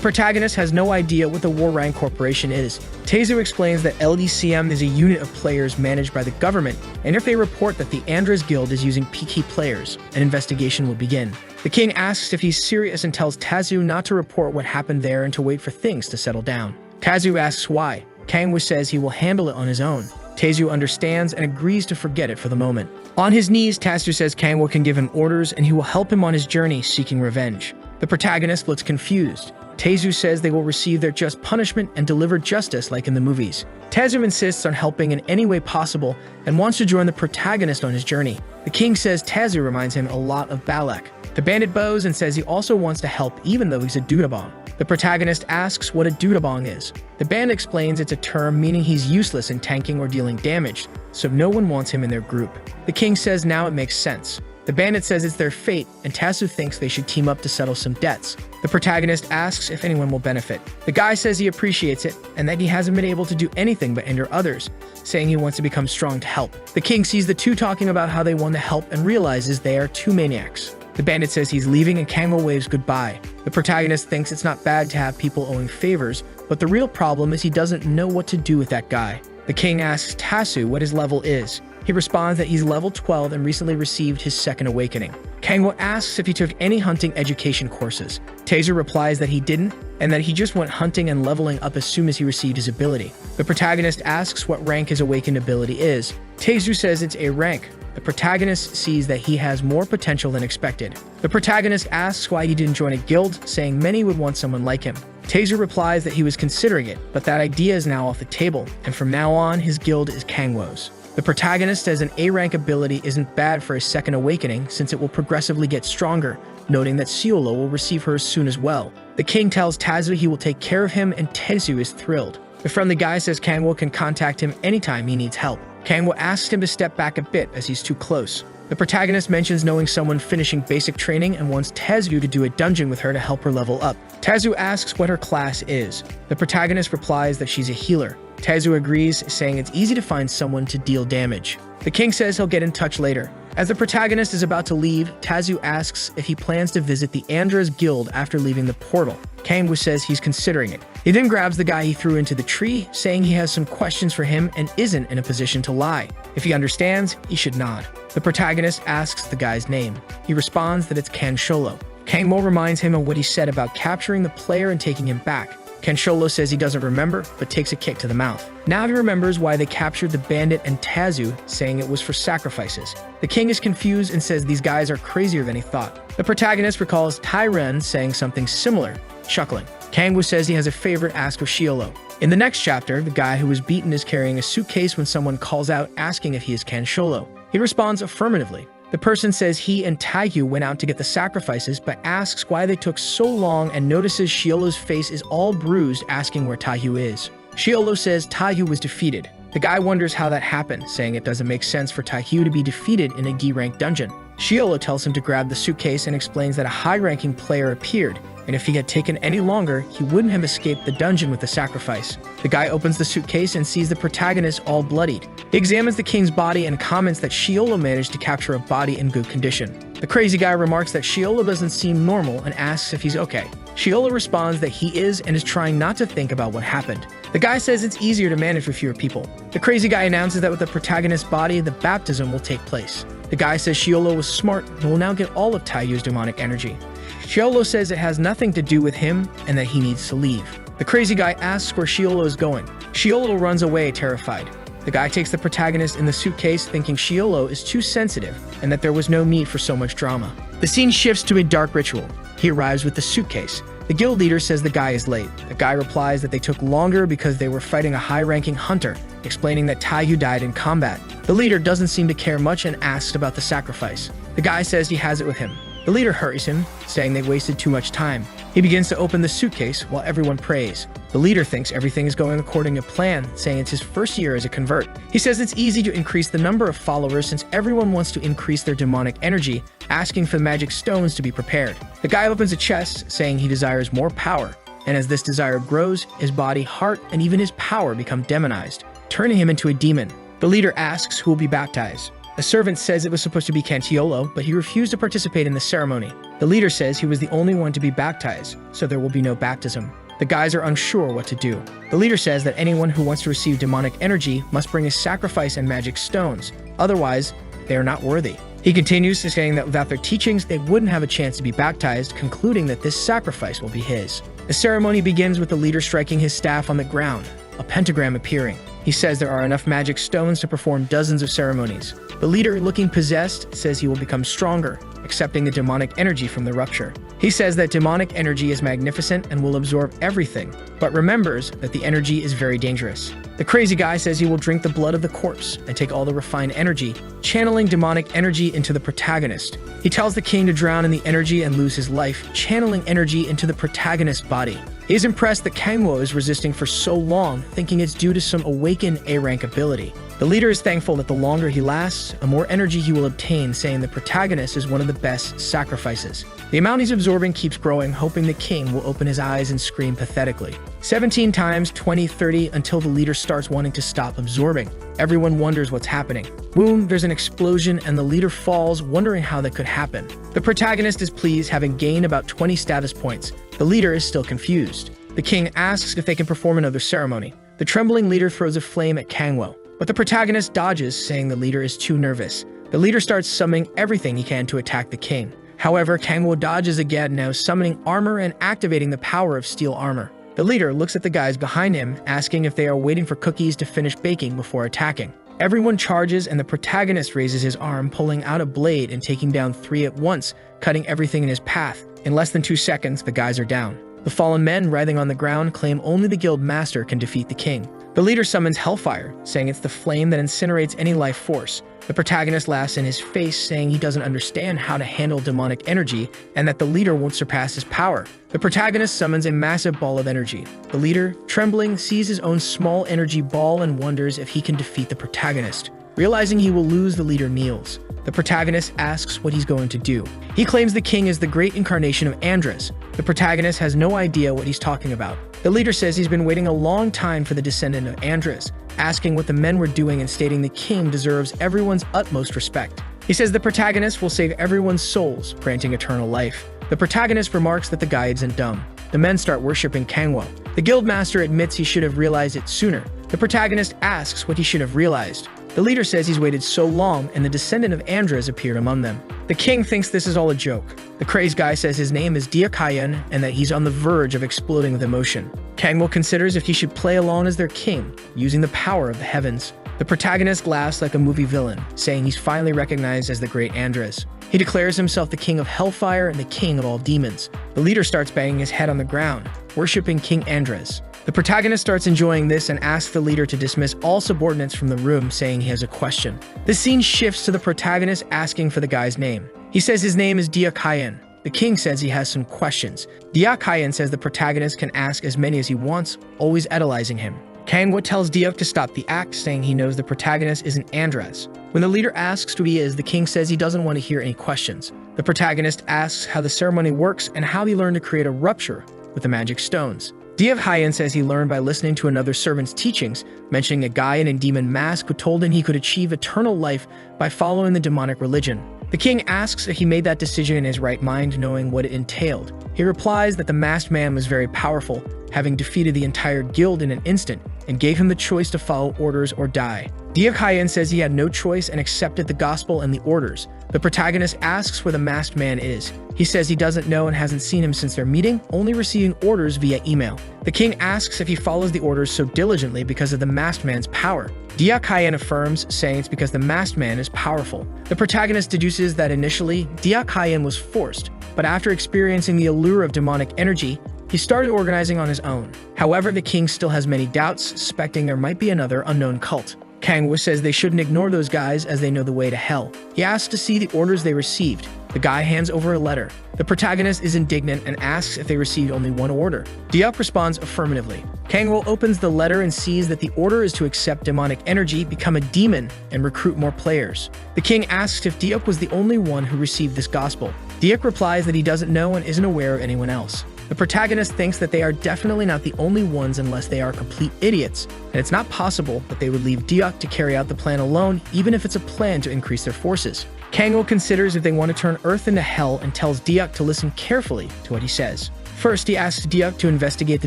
protagonist has no idea what the Warang Corporation is. Tazu explains that LDCM is a unit of players managed by the government, and if they report that the Andres Guild is using PK players, an investigation will begin. The king asks if he's serious and tells Tazu not to report what happened there and to wait for things to settle down. Tazu asks why. Kangwo says he will handle it on his own. Tazu understands and agrees to forget it for the moment. On his knees, Tazu says Kangwo can give him orders and he will help him on his journey seeking revenge. The protagonist looks confused. Tazu says they will receive their just punishment and deliver justice like in the movies. Tazu insists on helping in any way possible and wants to join the protagonist on his journey. The king says Tazu reminds him a lot of Balak. The bandit bows and says he also wants to help even though he's a dudabong. The protagonist asks what a dudabong is. The bandit explains it's a term meaning he's useless in tanking or dealing damage, so no one wants him in their group. The king says now it makes sense. The bandit says it's their fate, and Tazu thinks they should team up to settle some debts. The protagonist asks if anyone will benefit. The guy says he appreciates it, and that he hasn't been able to do anything but injure others, saying he wants to become strong to help. The king sees the two talking about how they want to help and realizes they are two maniacs. The bandit says he's leaving and Kangwo waves goodbye. The protagonist thinks it's not bad to have people owing favors, but the real problem is he doesn't know what to do with that guy. The king asks Tazu what his level is. He responds that he's level 12 and recently received his second awakening. Kangwo asks if he took any hunting education courses. Tazu replies that he didn't, and that he just went hunting and leveling up as soon as he received his ability. The protagonist asks what rank his awakened ability is. Tazu says it's A rank. The protagonist sees that he has more potential than expected. The protagonist asks why he didn't join a guild, saying many would want someone like him. Tazu replies that he was considering it, but that idea is now off the table, and from now on, his guild is Kangwo's. The protagonist says an A-rank ability isn't bad for his second awakening since it will progressively get stronger, noting that Ciolo will receive hers soon as well. The king tells Tazu he will take care of him and Tazu is thrilled. The friendly guy says Kangwo can contact him anytime he needs help. Kangwo asks him to step back a bit as he's too close. The protagonist mentions knowing someone finishing basic training and wants Tazu to do a dungeon with her to help her level up. Tazu asks what her class is. The protagonist replies that she's a healer. Tazu agrees, saying it's easy to find someone to deal damage. The king says he'll get in touch later. As the protagonist is about to leave, Tazu asks if he plans to visit the Andres Guild after leaving the portal. Kangwo says he's considering it. He then grabs the guy he threw into the tree, saying he has some questions for him and isn't in a position to lie. If he understands, he should nod. The protagonist asks the guy's name. He responds that it's Kansholo. Kangwo reminds him of what he said about capturing the player and taking him back. Kansholo says he doesn't remember, but takes a kick to the mouth. Now he remembers why they captured the bandit and Tazu, saying it was for sacrifices. The king is confused and says these guys are crazier than he thought. The protagonist recalls Tyren saying something similar, chuckling. Kangwo says he has a favorite ask of Ciolo. In the next chapter, the guy who was beaten is carrying a suitcase when someone calls out asking if he is Kansholo. He responds affirmatively. The person says he and Taihyu went out to get the sacrifices, but asks why they took so long and notices Shiolo's face is all bruised, asking where Taihyu is. Shiolo says Taihyu was defeated. The guy wonders how that happened, saying it doesn't make sense for Taihyu to be defeated in a D-rank dungeon. Shiolo tells him to grab the suitcase and explains that a high-ranking player appeared, and if he had taken any longer, he wouldn't have escaped the dungeon with the sacrifice. The guy opens the suitcase and sees the protagonist all bloodied. He examines the king's body and comments that Shiolo managed to capture a body in good condition. The crazy guy remarks that Shoujo doesn't seem normal and asks if he's okay. Shoujo responds that he is and is trying not to think about what happened. The guy says it's easier to manage with fewer people. The crazy guy announces that with the protagonist's body, the baptism will take place. The guy says Shoujo was smart and will now get all of Taiyu's demonic energy. Shoujo says it has nothing to do with him and that he needs to leave. The crazy guy asks where Shoujo is going. Shoujo runs away, terrified. The guy takes the protagonist in the suitcase, thinking Shoujo is too sensitive and that there was no need for so much drama. The scene shifts to a dark ritual. He arrives with the suitcase. The guild leader says the guy is late. The guy replies that they took longer because they were fighting a high-ranking hunter, explaining that Taiyu died in combat. The leader doesn't seem to care much and asks about the sacrifice. The guy says he has it with him. The leader hurries him, saying they wasted too much time. He begins to open the suitcase while everyone prays. The leader thinks everything is going according to plan, saying it's his first year as a convert. He says it's easy to increase the number of followers since everyone wants to increase their demonic energy, asking for the magic stones to be prepared. The guy opens a chest, saying he desires more power, and as this desire grows, his body, heart, and even his power become demonized, turning him into a demon. The leader asks who will be baptized. A servant says it was supposed to be Cantiolo, but he refused to participate in the ceremony. The leader says he was the only one to be baptized, so there will be no baptism. The guys are unsure what to do. The leader says that anyone who wants to receive demonic energy must bring a sacrifice and magic stones, otherwise they are not worthy. He continues to saying that without their teachings, they wouldn't have a chance to be baptized, concluding that this sacrifice will be his. The ceremony begins with the leader striking his staff on the ground, a pentagram appearing. He says there are enough magic stones to perform dozens of ceremonies. The leader, looking possessed, says he will become stronger, accepting the demonic energy from the rupture. He says that demonic energy is magnificent and will absorb everything, but remembers that the energy is very dangerous. The crazy guy says he will drink the blood of the corpse and take all the refined energy, channeling demonic energy into the protagonist. He tells the king to drown in the energy and lose his life, channeling energy into the protagonist's body. He is impressed that Kangwo is resisting for so long, thinking it's due to some awakened A-rank ability. The leader is thankful that the longer he lasts, the more energy he will obtain, saying the protagonist is one of the best sacrifices. The amount he's absorbing keeps growing, hoping the king will open his eyes and scream pathetically. 17 times, 20, 30, until the leader starts wanting to stop absorbing. Everyone wonders what's happening. Boom, there's an explosion and the leader falls, wondering how that could happen. The protagonist is pleased, having gained about 20 status points. The leader is still confused. The king asks if they can perform another ceremony. The trembling leader throws a flame at Kangwo, but the protagonist dodges, saying the leader is too nervous. The leader starts summoning everything he can to attack the king. However, Kangwo dodges again, now summoning armor and activating the power of steel armor. The leader looks at the guys behind him, asking if they are waiting for cookies to finish baking before attacking. Everyone charges and the protagonist raises his arm, pulling out a blade and taking down 3 at once, cutting everything in his path. In less than 2 seconds, the guys are down. The fallen men, writhing on the ground, claim only the guild master can defeat the king. The leader summons Hellfire, saying it's the flame that incinerates any life force. The protagonist laughs in his face, saying he doesn't understand how to handle demonic energy and that the leader won't surpass his power. The protagonist summons a massive ball of energy. The leader, trembling, sees his own small energy ball and wonders if he can defeat the protagonist. Realizing he will lose, the leader kneels. The protagonist asks what he's going to do. He claims the king is the great incarnation of Andres. The protagonist has no idea what he's talking about. The leader says he's been waiting a long time for the descendant of Andres, asking what the men were doing and stating the king deserves everyone's utmost respect. He says the protagonist will save everyone's souls, granting eternal life. The protagonist remarks that the guy isn't dumb. The men start worshipping Kangwo. The guildmaster admits he should have realized it sooner. The protagonist asks what he should have realized. The leader says he's waited so long and the descendant of Andres appeared among them. The king thinks this is all a joke. The crazed guy says his name is Diakayan and that he's on the verge of exploding with emotion. Kangwo considers if he should play along as their king, using the power of the heavens. The protagonist laughs like a movie villain, saying he's finally recognized as the great Andres. He declares himself the king of hellfire and the king of all demons. The leader starts banging his head on the ground, worshipping King Andres. The protagonist starts enjoying this and asks the leader to dismiss all subordinates from the room, saying he has a question. The scene shifts to the protagonist asking for the guy's name. He says his name is Diakayan. The king says he has some questions. Diakayan says the protagonist can ask as many as he wants, always idolizing him. Kangwo tells Diak to stop the act, saying he knows the protagonist isn't Andres. When the leader asks who he is, the king says he doesn't want to hear any questions. The protagonist asks how the ceremony works and how he learned to create a rupture with the magic stones. Diak Hyan says he learned by listening to another servant's teachings, mentioning a guy in a demon mask who told him he could achieve eternal life by following the demonic religion. The king asks if he made that decision in his right mind, knowing what it entailed. He replies that the masked man was very powerful, having defeated the entire guild in an instant, and gave him the choice to follow orders or die. Deok says he had no choice and accepted the gospel and the orders. The protagonist asks where the masked man is. He says he doesn't know and hasn't seen him since their meeting, only receiving orders via email. The king asks if he follows the orders so diligently because of the masked man's power. Deok affirms, saying it's because the masked man is powerful. The protagonist deduces that initially, Deok was forced, but after experiencing the allure of demonic energy, he started organizing on his own. However, the king still has many doubts, suspecting there might be another unknown cult. Kangwoo says they shouldn't ignore those guys as they know the way to hell. He asks to see the orders they received. The guy hands over a letter. The protagonist is indignant and asks if they received only one order. Deok responds affirmatively. Kangwoo opens the letter and sees that the order is to accept demonic energy, become a demon, and recruit more players. The king asks if Deok was the only one who received this gospel. Deok replies that he doesn't know and isn't aware of anyone else. The protagonist thinks that they are definitely not the only ones unless they are complete idiots, and it's not possible that they would leave Deok to carry out the plan alone, even if it's a plan to increase their forces. Kangwoo considers if they want to turn Earth into hell and tells Deok to listen carefully to what he says. First, he asks Deok to investigate the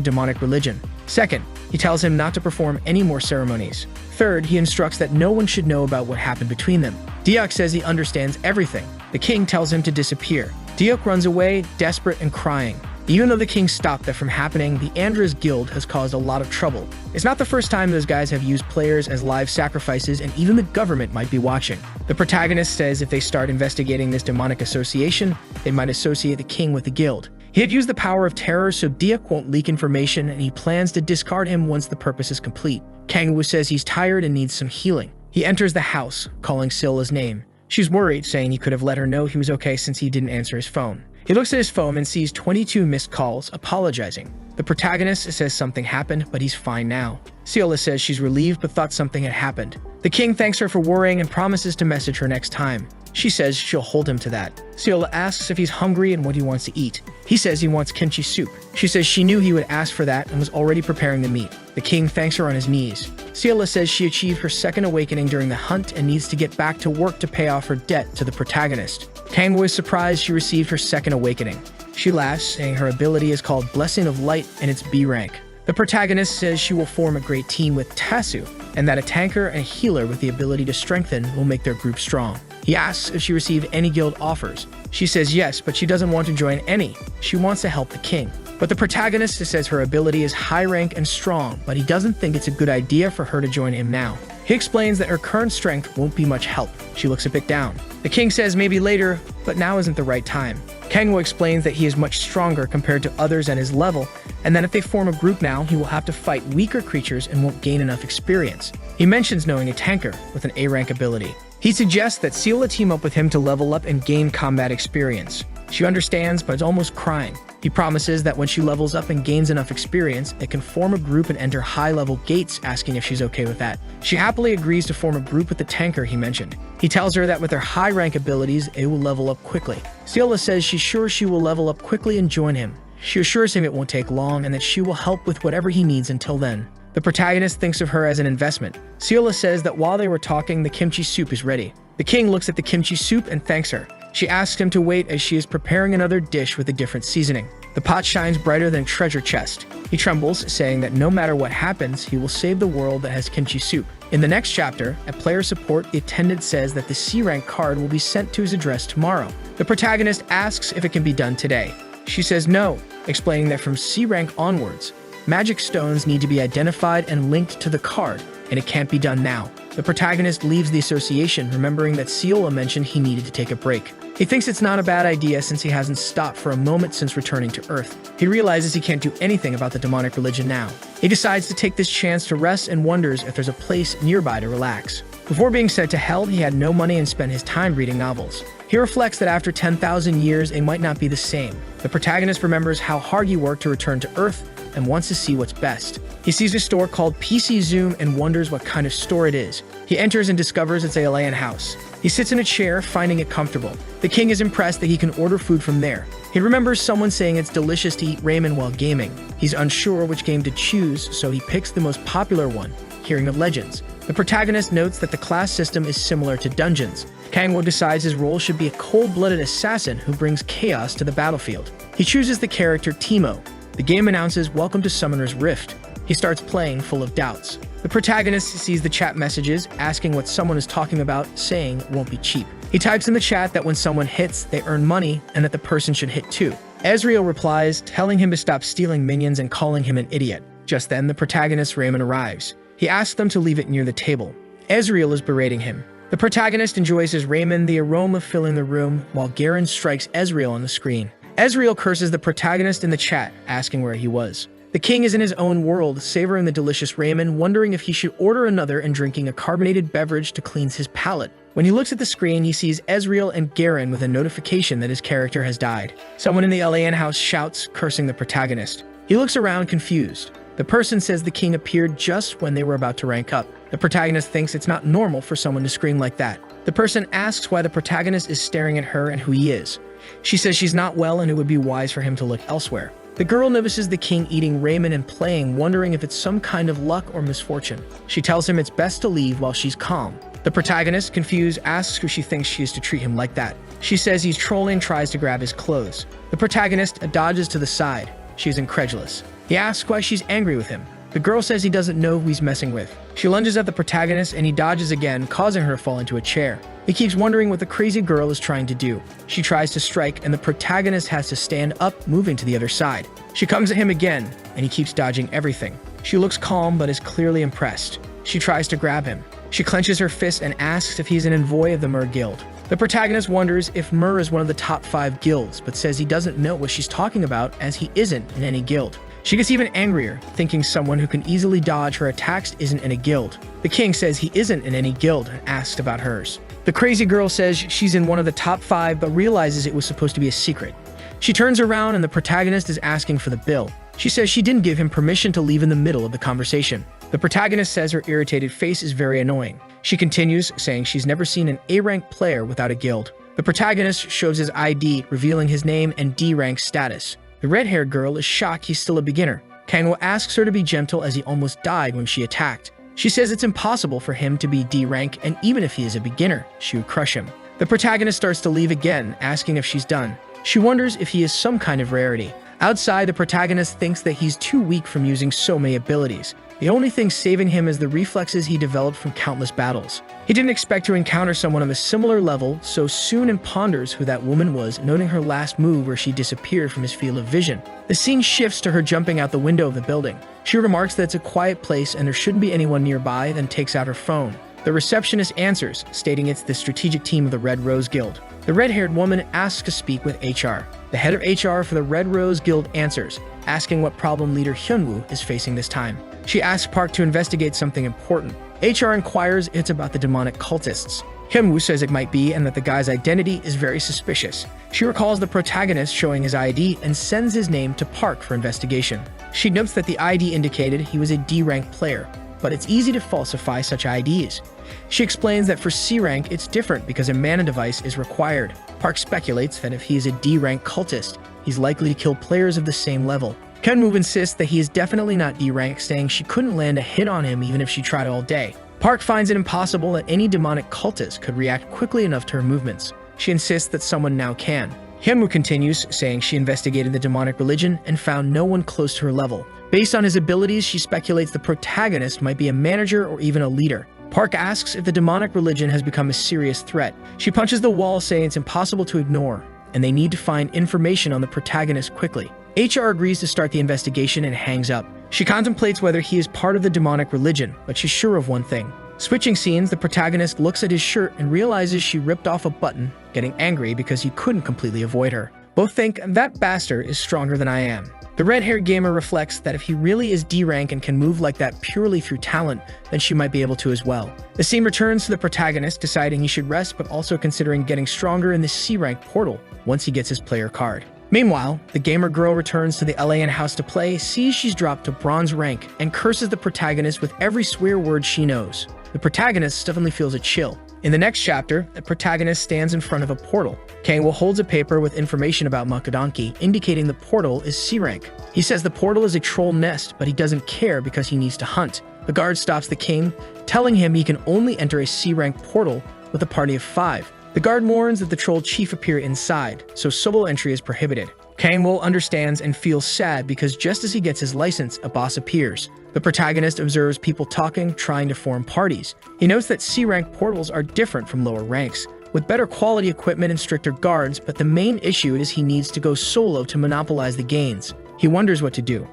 demonic religion. Second, he tells him not to perform any more ceremonies. Third, he instructs that no one should know about what happened between them. Deok says he understands everything. The king tells him to disappear. Deok runs away, desperate and crying. Even though the king stopped that from happening, the Andras Guild has caused a lot of trouble. It's not the first time those guys have used players as live sacrifices, and even the government might be watching. The protagonist says if they start investigating this demonic association, they might associate the king with the guild. He had used the power of terror so Deok won't leak information, and he plans to discard him once the purpose is complete. Kangwoo says he's tired and needs some healing. He enters the house, calling Silla's name. She's worried, saying he could have let her know he was okay since he didn't answer his phone. He looks at his phone and sees 22 missed calls, apologizing. The protagonist says something happened, but he's fine now. Silla says she's relieved but thought something had happened. The king thanks her for worrying and promises to message her next time. She says she'll hold him to that. Silla asks if he's hungry and what he wants to eat. He says he wants kimchi soup. She says she knew he would ask for that and was already preparing the meat. The king thanks her on his knees. Silla says she achieved her second awakening during the hunt and needs to get back to work to pay off her debt to the protagonist. Kangwoo is surprised she received her second awakening. She laughs, saying her ability is called Blessing of Light and it's B rank. The protagonist says she will form a great team with Tasu, and that a tanker and a healer with the ability to strengthen will make their group strong. He asks if she received any guild offers. She says yes, but she doesn't want to join any. She wants to help the king. But the protagonist says her ability is high rank and strong, but he doesn't think it's a good idea for her to join him now. He explains that her current strength won't be much help. She looks a bit down. The king says maybe later, but now isn't the right time. Kangwoo explains that he is much stronger compared to others at his level, and that if they form a group now, he will have to fight weaker creatures and won't gain enough experience. He mentions knowing a tanker with an A rank ability. He suggests that Silla team up with him to level up and gain combat experience. She understands, but is almost crying. He promises that when she levels up and gains enough experience, they can form a group and enter high-level gates, asking if she's okay with that. She happily agrees to form a group with the tanker he mentioned. He tells her that with her high-rank abilities, they will level up quickly. Silla says she's sure she will level up quickly and join him. She assures him it won't take long and that she will help with whatever he needs until then. The protagonist thinks of her as an investment. Silla says that while they were talking, the kimchi soup is ready. The king looks at the kimchi soup and thanks her. She asks him to wait as she is preparing another dish with a different seasoning. The pot shines brighter than a treasure chest. He trembles, saying that no matter what happens, he will save the world that has kimchi soup. In the next chapter, at player support, the attendant says that the C-rank card will be sent to his address tomorrow. The protagonist asks if it can be done today. She says no, explaining that from C-rank onwards, magic stones need to be identified and linked to the card, and it can't be done now. The protagonist leaves the association, remembering that Silla mentioned he needed to take a break. He thinks it's not a bad idea since he hasn't stopped for a moment since returning to Earth. He realizes he can't do anything about the demonic religion now. He decides to take this chance to rest and wonders if there's a place nearby to relax. Before being sent to hell, he had no money and spent his time reading novels. He reflects that after 10,000 years, it might not be the same. The protagonist remembers how hard he worked to return to Earth and wants to see what's best. He sees a store called PC Zoom and wonders what kind of store it is. He enters and discovers it's a alien house. He sits in a chair, finding it comfortable. The king is impressed that he can order food from there. He remembers someone saying it's delicious to eat ramen while gaming. He's unsure which game to choose, so he picks the most popular one. hearing the legends. The protagonist notes that the class system is similar to dungeons. Kangwo decides his role should be a cold-blooded assassin who brings chaos to the battlefield. He chooses the character Timo. The game announces "Welcome to Summoner's Rift." He starts playing full of doubts. The protagonist sees the chat messages asking what someone is talking about, saying it won't be cheap. He types in the chat that when someone hits, they earn money and that the person should hit too. Ezreal replies, telling him to stop stealing minions and calling him an idiot. Just then, the protagonist Raymond arrives. He asks them to leave it near the table. Ezreal is berating him. The protagonist enjoys his Raymond, the aroma filling the room, while Garen strikes Ezreal on the screen. Ezreal curses the protagonist in the chat, asking where he was. The king is in his own world, savoring the delicious ramen, wondering if he should order another and drinking a carbonated beverage to cleanse his palate. When he looks at the screen, he sees Ezreal and Garen with a notification that his character has died. Someone in the LAN house shouts, cursing the protagonist. He looks around confused. The person says the king appeared just when they were about to rank up. The protagonist thinks it's not normal for someone to scream like that. The person asks why the protagonist is staring at her and who he is. She says she's not well and it would be wise for him to look elsewhere. The girl notices the king eating ramen and playing, wondering if it's some kind of luck or misfortune. She tells him it's best to leave while she's calm. The protagonist, confused, asks who she thinks she is to treat him like that. She says he's trolling and tries to grab his clothes. The protagonist dodges to the side. She is incredulous. He asks why she's angry with him. The girl says he doesn't know who he's messing with. She lunges at the protagonist and he dodges again, causing her to fall into a chair. He keeps wondering what the crazy girl is trying to do. She tries to strike and the protagonist has to stand up, moving to the other side. She comes at him again and he keeps dodging everything. She looks calm but is clearly impressed. She tries to grab him. She clenches her fist and asks if he's an envoy of the Mer Guild. The protagonist wonders if Mer is one of the top 5 guilds, but says he doesn't know what she's talking about as he isn't in any guild. She gets even angrier, thinking someone who can easily dodge her attacks isn't in a guild. The king says he isn't in any guild and asks about hers. The crazy girl says she's in one of the top 5 but realizes it was supposed to be a secret. She turns around and the protagonist is asking for the bill. She says she didn't give him permission to leave in the middle of the conversation. The protagonist says her irritated face is very annoying. She continues, saying she's never seen an A-rank player without a guild. The protagonist shows his ID, revealing his name and D-rank status. The red-haired girl is shocked he's still a beginner. Kangwo asks her to be gentle as he almost died when she attacked. She says it's impossible for him to be D-rank, and even if he is a beginner, she would crush him. The protagonist starts to leave again, asking if she's done. She wonders if he is some kind of rarity. Outside, the protagonist thinks that he's too weak from using so many abilities. The only thing saving him is the reflexes he developed from countless battles. He didn't expect to encounter someone of a similar level so soon and ponders who that woman was, noting her last move where she disappeared from his field of vision. The scene shifts to her jumping out the window of the building. She remarks that it's a quiet place and there shouldn't be anyone nearby, then takes out her phone. The receptionist answers, stating it's the strategic team of the Red Rose Guild. The red-haired woman asks to speak with HR. The head of HR for the Red Rose Guild answers, asking what problem leader Hyunwoo is facing this time. She asks Park to investigate something important. HR inquires if it's about the demonic cultists. Hyunwoo says it might be and that the guy's identity is very suspicious. She recalls the protagonist showing his ID and sends his name to Park for investigation. She notes that the ID indicated he was a D-rank player, but it's easy to falsify such IDs. She explains that for C-rank it's different because a mana device is required. Park speculates that if he is a D-rank cultist, he's likely to kill players of the same level. Hyunwoo insists that he is definitely not D-rank, saying she couldn't land a hit on him even if she tried all day. Park finds it impossible that any demonic cultist could react quickly enough to her movements. She insists that someone now can. Hyunwoo continues, saying she investigated the demonic religion and found no one close to her level. Based on his abilities, she speculates the protagonist might be a manager or even a leader. Park asks if the demonic religion has become a serious threat. She punches the wall, saying it's impossible to ignore, and they need to find information on the protagonist quickly. HR agrees to start the investigation and hangs up. She contemplates whether he is part of the demonic religion, but she's sure of one thing. Switching scenes, the protagonist looks at his shirt and realizes she ripped off a button, getting angry because he couldn't completely avoid her. Both think, that bastard is stronger than I am. The red-haired gamer reflects that if he really is D-rank and can move like that purely through talent, then she might be able to as well. The scene returns to the protagonist, deciding he should rest but also considering getting stronger in the C-rank portal once he gets his player card. Meanwhile, the gamer girl returns to the LAN house to play, sees she's dropped to bronze rank, and curses the protagonist with every swear word she knows. The protagonist definitely feels a chill. In the next chapter, the protagonist stands in front of a portal. Kangwo holds a paper with information about Makadanki, indicating the portal is C-rank. He says the portal is a troll nest, but he doesn't care because he needs to hunt. The guard stops the king, telling him he can only enter a C-rank portal with a party of 5. The guard warns that the troll chief appear inside, so solo entry is prohibited. Kangwoo understands and feels sad because just as he gets his license, a boss appears. The protagonist observes people talking, trying to form parties. He notes that C-rank portals are different from lower ranks, with better quality equipment and stricter guards, but the main issue is he needs to go solo to monopolize the gains. He wonders what to do.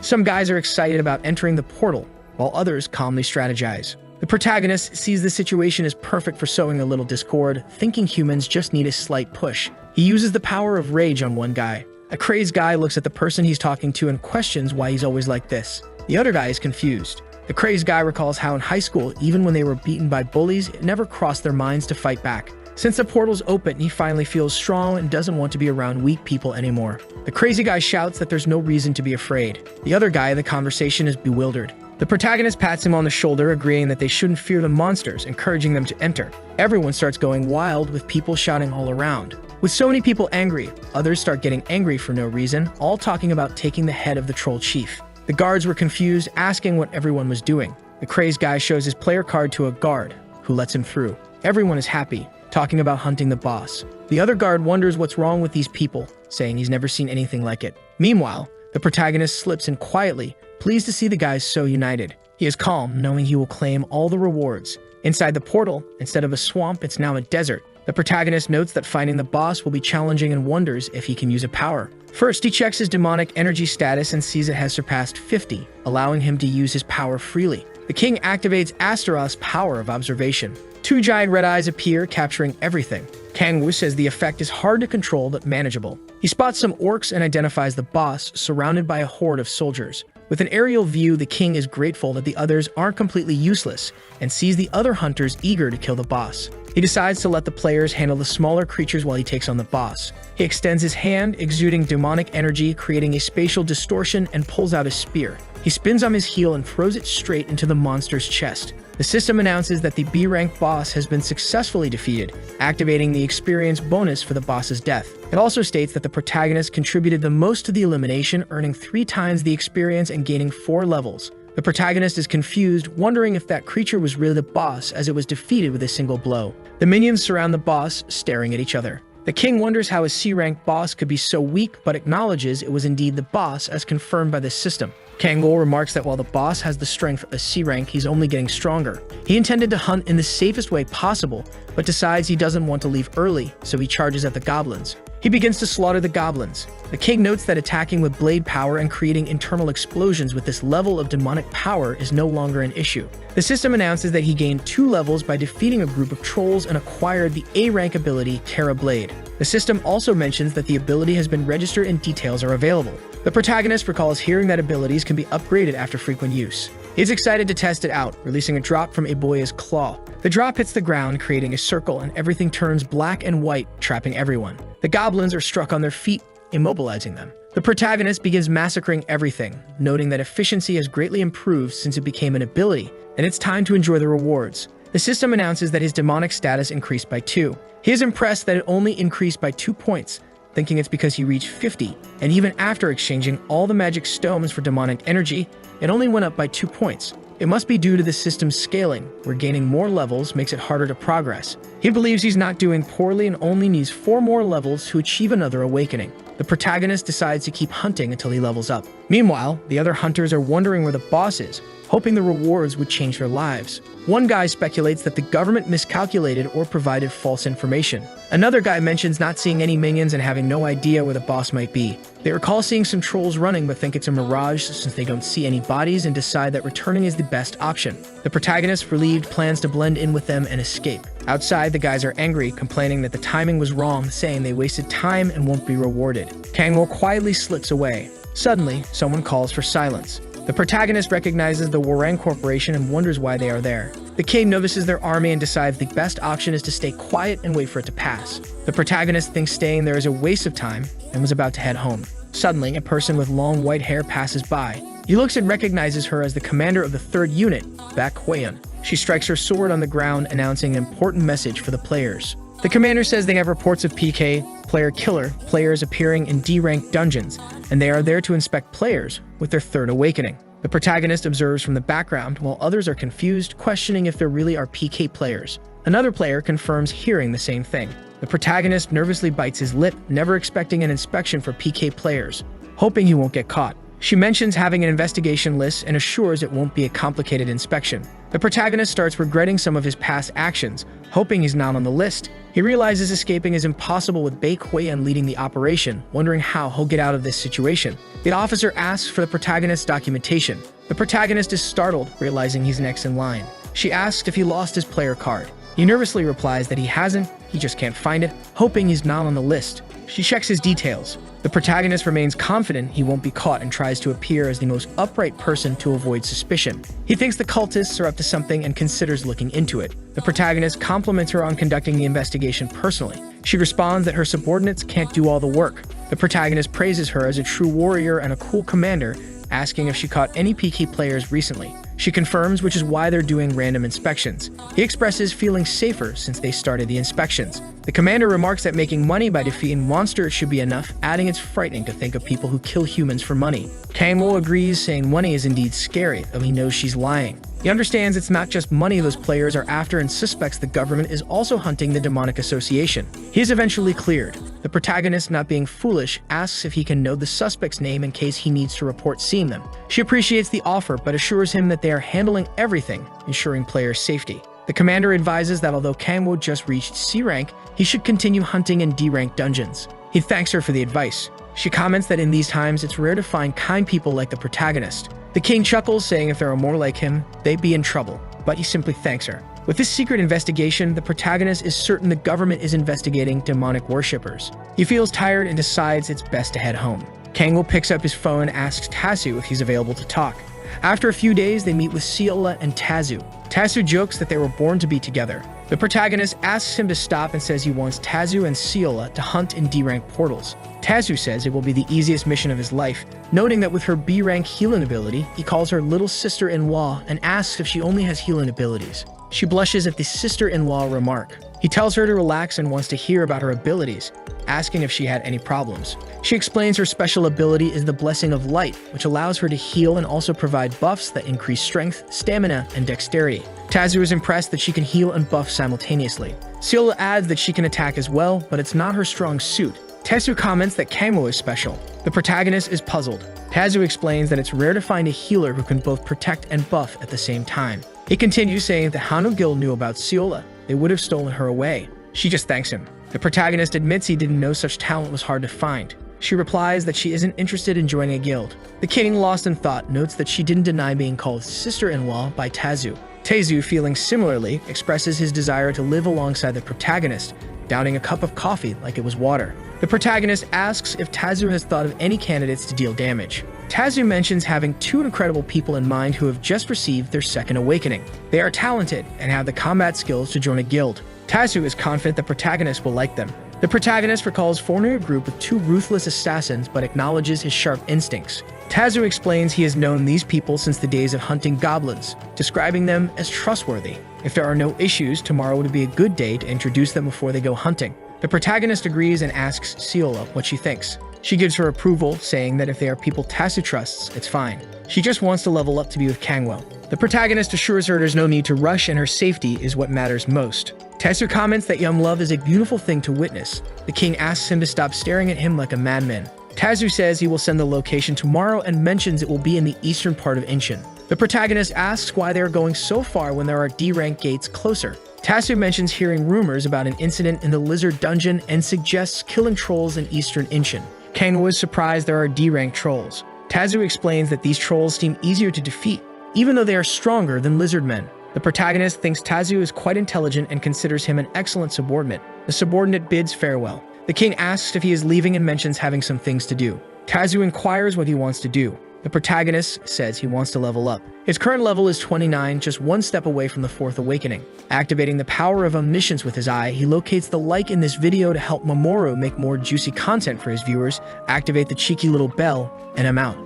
Some guys are excited about entering the portal, while others calmly strategize. The protagonist sees the situation as perfect for sowing a little discord, thinking humans just need a slight push. He uses the power of rage on one guy. A crazed guy looks at the person he's talking to and questions why he's always like this. The other guy is confused. The crazed guy recalls how in high school, even when they were beaten by bullies, it never crossed their minds to fight back. Since the portal's open, he finally feels strong and doesn't want to be around weak people anymore. The crazy guy shouts that there's no reason to be afraid. The other guy in the conversation is bewildered. The protagonist pats him on the shoulder, agreeing that they shouldn't fear the monsters, encouraging them to enter. Everyone starts going wild, with people shouting all around. With so many people angry, others start getting angry for no reason, all talking about taking the head of the troll chief. The guards were confused, asking what everyone was doing. The crazed guy shows his player card to a guard, who lets him through. Everyone is happy, talking about hunting the boss. The other guard wonders what's wrong with these people, saying he's never seen anything like it. Meanwhile, the protagonist slips in quietly, pleased to see the guys so united. He is calm, knowing he will claim all the rewards. Inside the portal, instead of a swamp, it's now a desert. The protagonist notes that finding the boss will be challenging and wonders if he can use a power. First, he checks his demonic energy status and sees it has surpassed 50, allowing him to use his power freely. The king activates Astaroth's power of observation. 2 giant red eyes appear, capturing everything. Kangwoo says the effect is hard to control but manageable. He spots some orcs and identifies the boss, surrounded by a horde of soldiers. With an aerial view, the king is grateful that the others aren't completely useless and sees the other hunters eager to kill the boss. He decides to let the players handle the smaller creatures while he takes on the boss. He extends his hand, exuding demonic energy, creating a spatial distortion, and pulls out a spear. He spins on his heel and throws it straight into the monster's chest. The system announces that the B-rank boss has been successfully defeated, activating the experience bonus for the boss's death. It also states that the protagonist contributed the most to the elimination, earning 3 times the experience and gaining 4 levels. The protagonist is confused, wondering if that creature was really the boss, as it was defeated with a single blow. The minions surround the boss, staring at each other. The king wonders how a C-rank boss could be so weak, but acknowledges it was indeed the boss, as confirmed by the system. Kangwoo remarks that while the boss has the strength of a C-rank, he's only getting stronger. He intended to hunt in the safest way possible, but decides he doesn't want to leave early, so he charges at the goblins. He begins to slaughter the goblins. The king notes that attacking with blade power and creating internal explosions with this level of demonic power is no longer an issue. The system announces that he gained 2 levels by defeating a group of trolls and acquired the A-rank ability Terra Blade. The system also mentions that the ability has been registered and details are available. The protagonist recalls hearing that abilities can be upgraded after frequent use. He's excited to test it out, releasing a drop from Eboya's claw. The drop hits the ground, creating a circle, and everything turns black and white, trapping everyone. The goblins are struck on their feet, immobilizing them. The protagonist begins massacring everything, noting that efficiency has greatly improved since it became an ability, and it's time to enjoy the rewards. The system announces that his demonic status increased by 2. He is impressed that it only increased by 2 points, thinking it's because he reached 50, and even after exchanging all the magic stones for demonic energy, it only went up by 2 points. It must be due to the system's scaling, where gaining more levels makes it harder to progress. He believes he's not doing poorly and only needs 4 more levels to achieve another awakening. The protagonist decides to keep hunting until he levels up. Meanwhile, the other hunters are wondering where the boss is, hoping the rewards would change their lives. One guy speculates that the government miscalculated or provided false information. Another guy mentions not seeing any minions and having no idea where the boss might be. They recall seeing some trolls running but think it's a mirage since they don't see any bodies and decide that returning is the best option. The protagonist, relieved, plans to blend in with them and escape. Outside, the guys are angry, complaining that the timing was wrong, saying they wasted time and won't be rewarded. Kangwoo quietly slips away. Suddenly, someone calls for silence. The protagonist recognizes the Warang Corporation and wonders why they are there. The king notices their army and decides the best option is to stay quiet and wait for it to pass. The protagonist thinks staying there is a waste of time and was about to head home. Suddenly, a person with long white hair passes by. He looks and recognizes her as the commander of the 3rd Unit, Baek Hwaeun. She strikes her sword on the ground, announcing an important message for the players. The commander says they have reports of PK, player killer, players appearing in D-rank dungeons, and they are there to inspect players with their 3rd awakening. The protagonist observes from the background while others are confused, questioning if there really are PK players. Another player confirms hearing the same thing. The protagonist nervously bites his lip, never expecting an inspection for PK players, hoping he won't get caught. She mentions having an investigation list and assures it won't be a complicated inspection. The protagonist starts regretting some of his past actions, hoping he's not on the list. He realizes escaping is impossible with Bae Koi-en leading the operation, wondering how he'll get out of this situation. The officer asks for the protagonist's documentation. The protagonist is startled, realizing he's next in line. She asks if he lost his player card. He nervously replies that he hasn't, he just can't find it, hoping he's not on the list. She checks his details. The protagonist remains confident he won't be caught and tries to appear as the most upright person to avoid suspicion. He thinks the cultists are up to something and considers looking into it. The protagonist compliments her on conducting the investigation personally. She responds that her subordinates can't do all the work. The protagonist praises her as a true warrior and a cool commander, asking if she caught any PK players recently. She confirms, which is why they're doing random inspections. He expresses feeling safer since they started the inspections. The commander remarks that making money by defeating monsters should be enough, adding it's frightening to think of people who kill humans for money. Kangwoo agrees, saying money is indeed scary, though he knows she's lying. He understands it's not just money those players are after and suspects the government is also hunting the demonic association. He is eventually cleared. The protagonist, not being foolish, asks if he can know the suspect's name in case he needs to report seeing them. She appreciates the offer but assures him that they are handling everything, ensuring player safety. The commander advises that although Kangwoo just reached C rank, he should continue hunting in D rank dungeons. He thanks her for the advice. She comments that in these times it's rare to find kind people like the protagonist. The king chuckles, saying if there are more like him, they'd be in trouble, but he simply thanks her. With this secret investigation, the protagonist is certain the government is investigating demonic worshippers. He feels tired and decides it's best to head home. Kangwoo picks up his phone and asks Tazu if he's available to talk. After a few days, they meet with Seola and Tazu. Tazu jokes that they were born to be together. The protagonist asks him to stop and says he wants Tazu and Seola to hunt in D-rank portals. Tazu says it will be the easiest mission of his life, noting that with her B-rank healing ability, he calls her little sister-in-law and asks if she only has healing abilities. She blushes at the sister-in-law remark. He tells her to relax and wants to hear about her abilities, asking if she had any problems. She explains her special ability is the Blessing of Light, which allows her to heal and also provide buffs that increase strength, stamina, and dexterity. Tazu is impressed that she can heal and buff simultaneously. Seola adds that she can attack as well, but it's not her strong suit. Tazu comments that Kangwoo is special. The protagonist is puzzled. Tazu explains that it's rare to find a healer who can both protect and buff at the same time. He continues, saying that Hanu Guild knew about Seola. They would have stolen her away. She just thanks him. The protagonist admits he didn't know such talent was hard to find. She replies that she isn't interested in joining a guild. The king, lost in thought, notes that she didn't deny being called sister-in-law by Tazu. Tazu, feeling similarly, expresses his desire to live alongside the protagonist, downing a cup of coffee like it was water. The protagonist asks if Tazu has thought of any candidates to deal damage. Tazu mentions having two incredible people in mind who have just received their second awakening. They are talented and have the combat skills to join a guild. Tazu is confident the protagonist will like them. The protagonist recalls forming a group with two ruthless assassins but acknowledges his sharp instincts. Tazu explains he has known these people since the days of hunting goblins, describing them as trustworthy. If there are no issues, tomorrow would be a good day to introduce them before they go hunting. The protagonist agrees and asks Seola what she thinks. She gives her approval, saying that if they are people Tazu trusts, it's fine. She just wants to level up to be with Kangwoo. The protagonist assures her there's no need to rush and her safety is what matters most. Tazu comments that young love is a beautiful thing to witness. The king asks him to stop staring at him like a madman. Tazu says he will send the location tomorrow and mentions it will be in the eastern part of Incheon. The protagonist asks why they are going so far when there are D-rank gates closer. Tazu mentions hearing rumors about an incident in the Lizard Dungeon and suggests killing trolls in eastern Incheon. Kangwoo is surprised there are D-rank trolls. Tazu explains that these trolls seem easier to defeat, even though they are stronger than lizard men. The protagonist thinks Tazu is quite intelligent and considers him an excellent subordinate. The subordinate bids farewell. The king asks if he is leaving and mentions having some things to do. Tazu inquires what he wants to do. The protagonist says he wants to level up. His current level is 29, just one step away from the fourth awakening. Activating the power of omniscience with his eye, he locates the like in this video to help Mamoru make more juicy content for his viewers, activate the cheeky little bell, and I'm out.